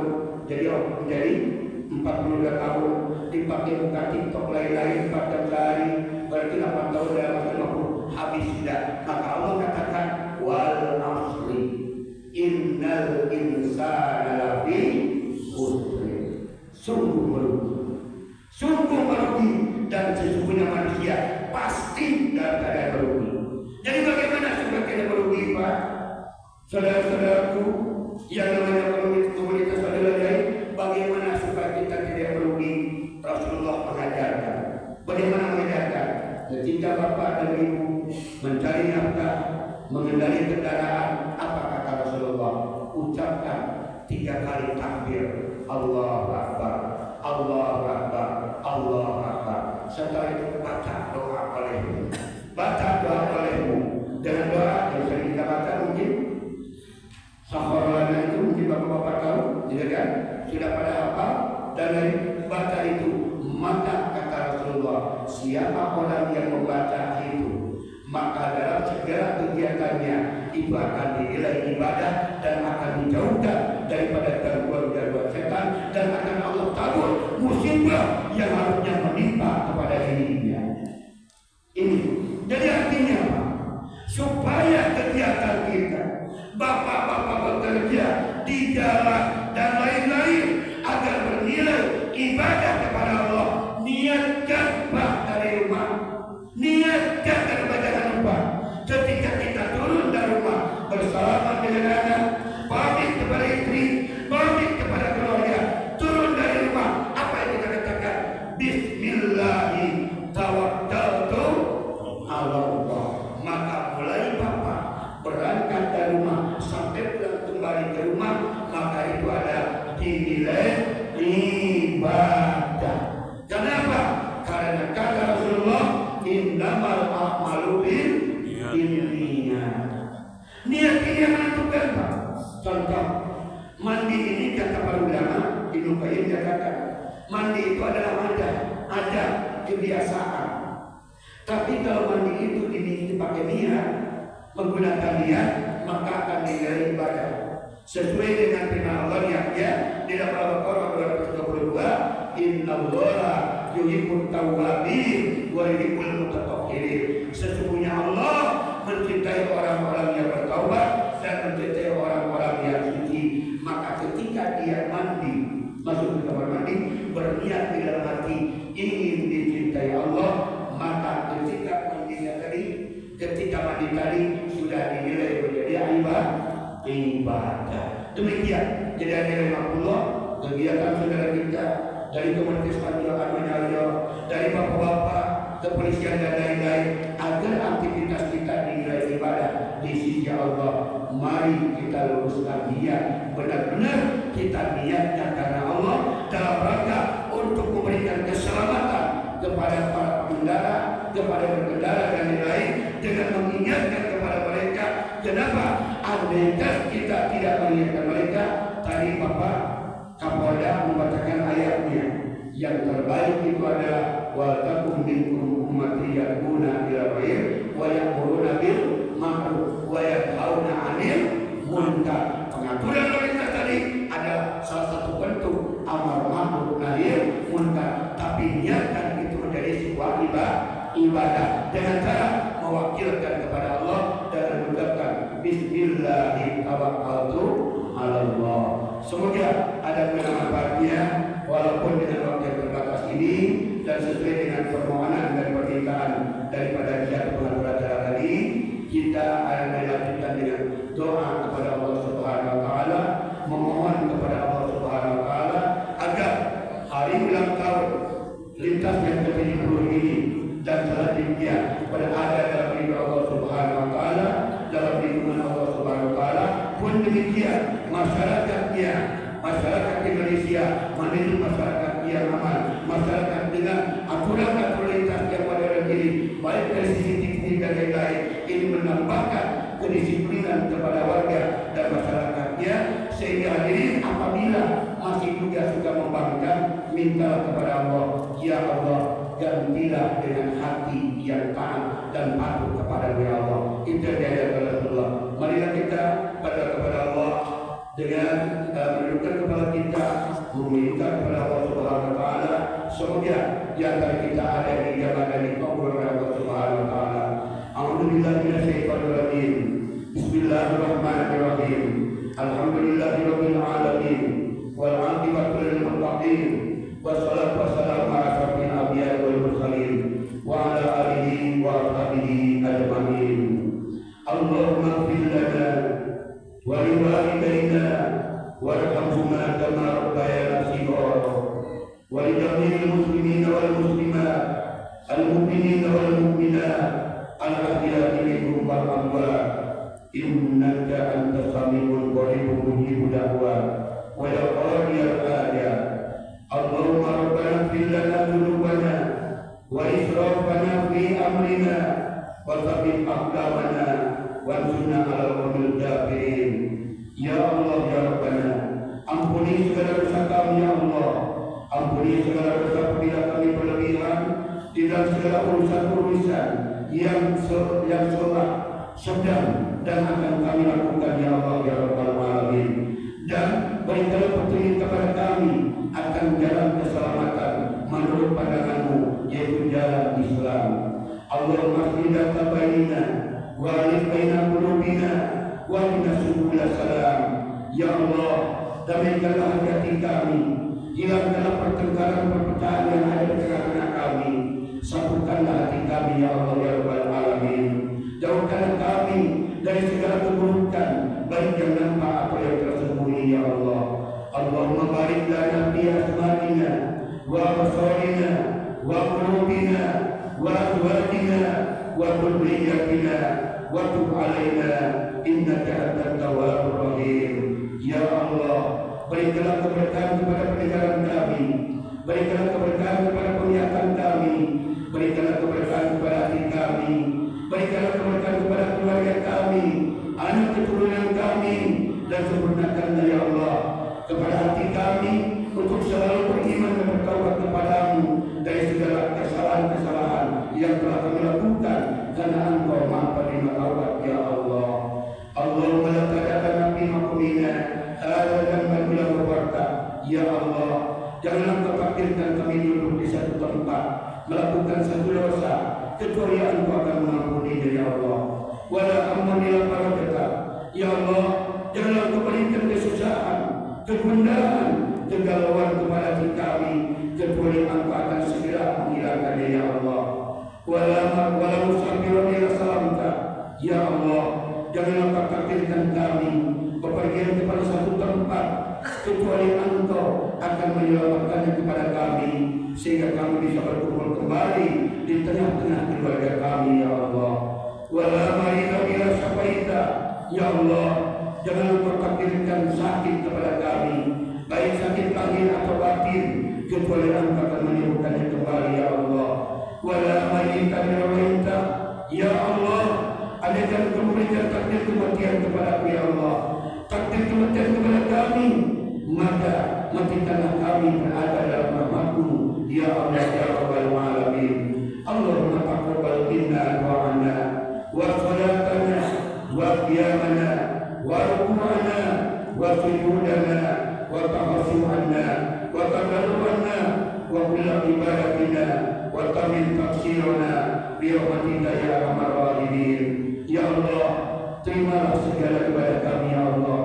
Speaker 4: Jadi 42 tahun. Dipakai buka TikTok lain-lain 4 jam sehari. Berarti 8 tahun dalam masa 50. Habis sudah. Maka Allah katakan wal asri innal insana lafi khusr. Sungguh merugi dan sesungguhnya manusia pasti dalam keadaan merugi. Jadi bagaimana supaya tidak merugi, Pak? Saudara-saudaraku yang namanya komunitas saudara lain, bagaimana supaya kita tidak merugi? Rasulullah mengajarkan. Bagaimana mengajarkan? Ketika bapak dan ibu mencari nafkah, mengendali kendaraan, apa kata Rasulullah? Ucapkan 3 kali takbir. Allahu Akbar, Allahu Akbar, Allahu Akbar. Setelah itu baca doa olehmu. Baca doa olehmu. Dengan doa yang sering kita baca mungkin Saharolana itu mungkin bapak-bapak tahu, tidak kan? Sudah pada hafal dan dari baca itu. Maka kata Rasulullah, siapa orang yang membaca itu, maka dalam segala kegiatannya itu akan dinilai ibadah dan akan dijauhkan daripada gangguan-gangguan setan dan akan Allah tabur musibah yang harusnya menimpa kepada dirinya. Ini jadi artinya apa? Supaya kegiatan kita, bapak-bapak bekerja di jalan dan lain-lain agar bernilai ibadah kepada Allah, niatkan Pak dari rumah, niatkan dari jangan lupa ketika kita turun dari rumah bersalaman dengan anak, pamit kepada istri, pamit kepada keluarga, turun dari rumah, apa yang kita katakan? Bismillahi tawakkaltu ala Allah. Maka mulai bapak berangkat dari rumah sampai pulang kembali ke rumah, maka itu ada dinilai ibadah. Kenapa? Karena kata Rasulullah, innamal a'malu binniyat. Niat ini yang menentukan, Pak. Contoh, mandi ini kata para ulama, Ibnu Qayyim katakan, mandi itu adalah ada kebiasaan. Tapi kalau mandi itu dipakai niat, menggunakan niat, maka akan dinilai ibadah. Sesuai dengan firman Allah yang di dalam Al-Baqarah 232, innallaha yuhibbut tawwabin wa yuhibbul mutatahhirin. Sesungguhnya Allah mencintai orang-orang yang bertaubat dan mencintai orang-orang yang suci. Maka ketika dia mandi, masuk ke kamar mandi, berniat di dalam hati ingin dicintai Allah, maka ketika mandi tadi sudah dinilai menjadi ibadah. Demikian jadi ada 50 kegiatan saudara kita dari komunitas Al-Anwar, dari bapak-bapak, kepolisian dan lain-lain, agar aktivitas kita dinilai ibadah di sisi Allah. Mari kita luruskan niat, benar-benar kita niatkan karena Allah dalam rangka untuk memberikan keselamatan kepada para pengendara, kepada berkendara dan lain-lain, dengan mengingatkan kepada mereka. Kenapa? Andaikan kita tidak mengingatkan mereka, tadi Bapak Kapolda membacakan ayatnya. Yang terbaik itu adalah wa takum minkum ummati yad'una ila khair wa ya'muruna bil ma'ruf wa yanhauna 'anil munkar. Pengaturan lalu lintas tadi adalah salah satu bentuk amar ma'ruf nahi munkar, tapi niatkan itu menjadi sebuah ibadah dengan cara mewakilkan kepada Allah dan mengucapkan bismillahi tawakkaltu ala Allah. Semoga ada manfaatnya walaupun dengan waktu yang terbatas ini, dan sesuai dengan permohonan dan permintaan daripada pihak pengaturan acara tadi, kita akan melanjutkan dengan doa kepada Allah Subhanahu wa taala, memohon kepada Allah Subhanahu wa taala agar hari ulang tahun lintas yang ke-70 ini dan selanjutnya berada dalam ridha Allah Subhanahu wa taala, dalam lindungan Allah Subhanahu wa taala. Pun demikian masyarakat Indonesia menuju masyarakat yang aman, masyarakat kedisiplinan kepada warga dan masyarakatnya, sehingga hadirin apabila masih juga suka membangkang, minta kepada Allah, ya Allah, gantilah dengan hati yang taat dan patuh kepada ya Allah. Itu yang diajarkan Rasulullah. Marilah kita pada kepada Allah dengan menundukkan kepala kita, meminta kepada Allah Subhanahu wa taala. Semoga di antara kita ada yang dijabah dan dikabul oleh Allah Subhanahu wa taala. A'udzubillahi minasyaitonir rajim. Bismillahirrahmanirrahim. Alhamdulillahirabbil alamin. Wal 'aqibatu lil muttaqin. Wassalatu wassalamu ala asyrofil anbiya'i wal mursalin wa ala alihi wa ashabihi ajma'in. Allahumma ighfir lana wa liwalidayna warhamhuma kama rabbayana shighara wa li jami'il muslimina wal muslimat al mu'minina wal mu'minat al ahya'i minhum wal amwat innaka antas samiul qaribun mujibud da'wat wa ya qadiyal hajat. Allahumma rabbana ighfir lana dhunubana wa israfana fi amrina wa tsabbit aqdamana wansurna 'alal qawmil kafirin. Ya Allah ya Rabbana, ampuni segala dosa kami ya Allah. Ampuni segala dosa bila kami berlebihan di dalam segala urusan-urusan yang sedang dan akan kami lakukan ya Allah ya Rabbal alamin. Dan berikanlah petunjuk kepada kami akan jalan keselamatan menurut pandangan-Mu, yaitu jalan Islam. Allahumma hdina tabaina wa alif baina qulubina wa inna subul salam. Ya Allah, damaikanlah hati kami, hilangkanlah pertengkaran perpecahan yang ada di tengah-tengah kami, satukanlah hati kami ya Allah ya Rabbal alamin. Jauhkanlah kami dari segala keburukan, baik yang nampak atau yang tersembunyi ya Allah. Allahumma barik lana fi asma'ina wa absarina wa qulubina wa azwajina wa dhurriyyatina wa tub 'alaina innaka antat tawwabur rahim. Ya Allah, berikanlah keberkahan kepada pendengaran kami, berikanlah keberkahan kepada penglihatan kami, berikanlah keberkahan kepada hati kami, berikanlah keberkahan kepada keluarga kami, anak keturunan kami, dan sempurnakanlah ya Allah kepada hati kami untuk selalu beriman dan bertaubat kepadamu dari segala kesalahan-kesalahan yang telah kami lakukan, karena Engkau Maha Penerima taubat ya Allah. Allahumma la tad'ana fi maqamina hadza dhanban illa ghafarta. Ya Allah, janganlah Engkau takdirkan kami duduk di satu tempat melakukan satu dosa kecuali Engkau akan mengampuni ya Allah. Wala hamman illa farajta. Ya Allah, janganlah Engkau berikan kesusahan, kegundahan, kegalauan kepada hati kami kecuali Engkau akan segera menghilangkannya ya Allah. Wala musafirun ila salamta. Ya Allah, janganlah Engkau takdirkan kami bepergian kepada satu tempat kecuali Engkau akan menyelamatkannya kepada kami, sehingga kami bisa berkumpul kembali di tengah-tengah keluarga kami ya Allah. Wala marida ila syafaita. Ya Allah, jangan Engkau takdirkan sakit kepada kami, baik sakit lahir atau batin, kecuali Engkau akan menyembuhkannya kembali ya Allah. Wala mayyitan rawaita. Ya Allah, andaikan Engkau memberikan takdir kematian kepada ya Allah, takdir kematian kepada kami, maka matikanlah kami berada dalam rahmat-Mu ya Allah ya Rabbal alamin. Allahumma taqabbal minna du'ana wa salatana wa qiyamana wa ruku'ana wa sujudana wa tahassu'ana wa tadarru'ana wa kulla ibadatina wa tamin tafsirana bi rahmatika ya arhamar rahimin. Ya Allah, terimalah segala ibadah kami ya Allah.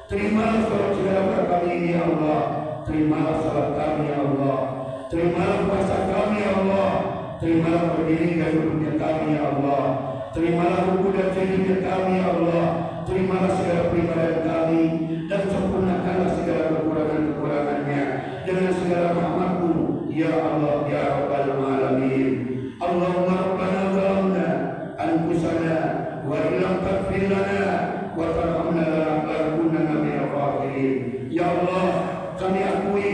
Speaker 4: Terimalah salat segala kami ini ya Allah. Terimalah salat kami ya Allah. Terimalah puasa kami ya Allah. Terimalah berdiri dan duduknya kami ya Allah. Terimalah ruku dan sujudnya kami ya Allah. Terimalah segala peribadahan kami dan sempurnakanlah segala kekurangan-kekurangannya dengan segala rahmat-Mu ya Allah ya Rabbal alamin. Allahumma rabbana zalamna anfusana wa illam taghfir lana wa tarhamna lanakunanna minal khasirin. Ya Allah, kami akui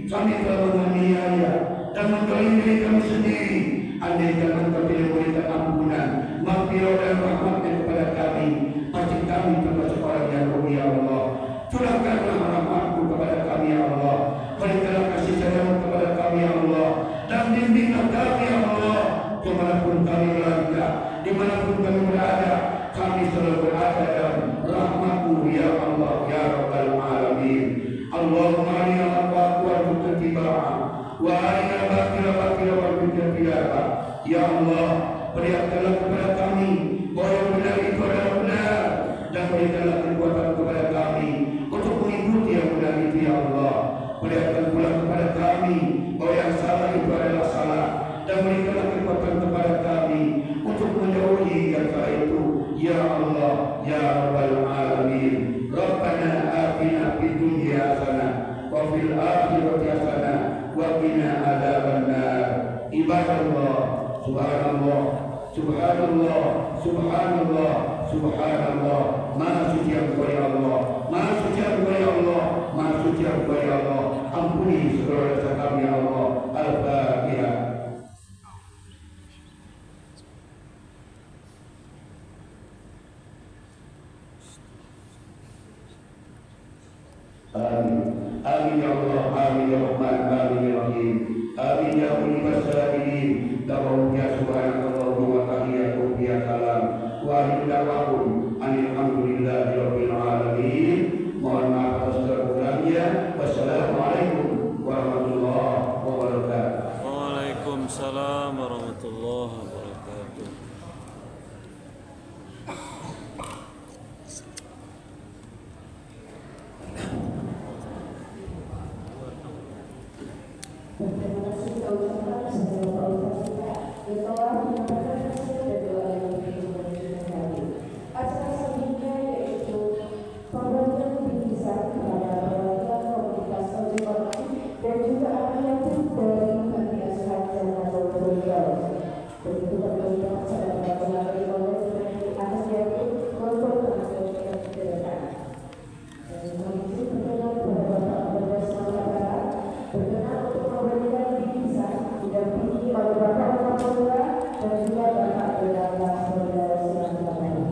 Speaker 4: kami telah menganiaya dan mendolimi diri kami sendiri. Andaikan Engkau tidak memberikan ampunan, maghfirah dan rahmat kepada kami, pasti kami termasuk orang yang rugi ya Allah. Curahkanlah rahmat-Mu kepada kami ya Allah. Berikanlah kasih sayang kepada kami ya Allah, dan bimbinglah kami ya Allah. Kemanapun kami melangkah, dimanapun kami berada, kami selalu berada dalam rahmat-Mu ya Allah ya Rabbal Alamin. Allahumma arina al-haqqa warzuqna ittiba'ah wa arina al-batila warzuqna ijtinabah. Ya Allah, perlihatkanlah kepada kami bahwa yang benar itu adalah benar, dan berikanlah kekuatan kepada kami untuk mengikuti yang benar itu ya Allah. Perlihatkan pula kepada kami bahwa yang salah itu adalah salah, dan berikanlah kekuatan kepada kami untuk menjauhi yang salah itu ya Allah ya Rabbal Alamin. Rabbana atina fid dunya hasanah wa fil akhirati hasanah wa qina adzabannar. Ibadallah, subhanallah, subhanallah, subhanallah, subhanallah. Maha suci Engkau ya Allah, maha suci Engkau ya Allah, maha suci Engkau ya Allah. Ampuni segala dosa kami ya Allah. Al-Fatihah. Amin. Amin ya Allah, amin ya Rahman, amin ya Rahim. Amin ya Mulimah Salamin. Dawahnya subhanallah wa tahiyatu biya salam. Wa hidawahum alhamdulillahi rabbil alamin. Mohon maaf atas kekurangannya. Wassalamualaikum warahmatullahi wabarakatuh.
Speaker 1: Waalaikumsalam warahmatullahi wabarakatuh.
Speaker 3: Terima kasih kita ucapkan sebagai Pak Ustaz kita yang telah menyampaikan hasil dan doa yang diberikan kami. Acara selanjutnya yaitu pemberian bingkisan kepada perwakilan komunitas ojek online dan juga anak yatim dari panti asuhan Jannatul Firdaus. Begitu pemerintah acara pengambilan oleh atas yaitu kelompok penasihat yang diadakan. Dan kami berkenan kepada Bapak Kapolres Sumatera Barat berkenan untuk memberikan bingkisan didampingi oleh Bapak Kapolda dan juga Bapak Bendahara Saudara Sumatera Barat.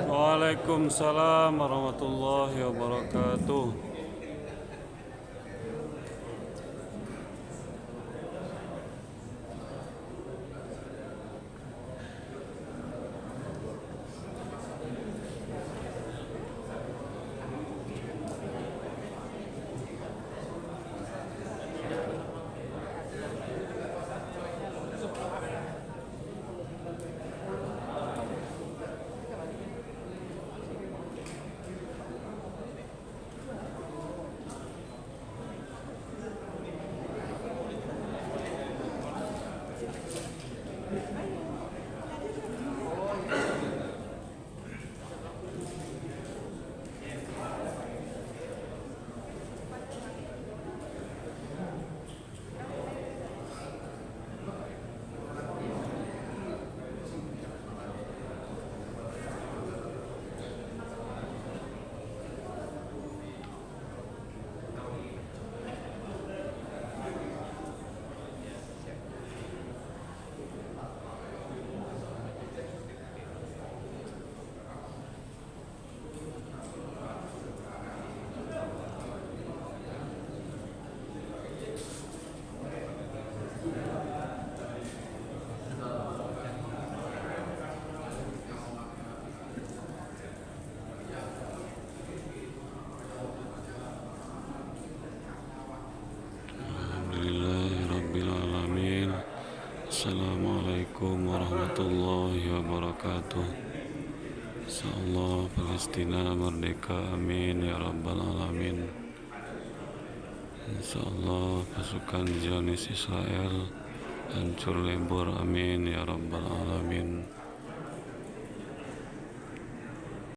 Speaker 1: Waalaikumsalam warahmatullahi wabarakatuh. Assalamualaikum warahmatullahi wabarakatuh. Insyaallah Palestina merdeka, amin ya rabbal alamin. Insyaallah pasukan Zionis Israel hancur lebur, amin ya rabbal alamin.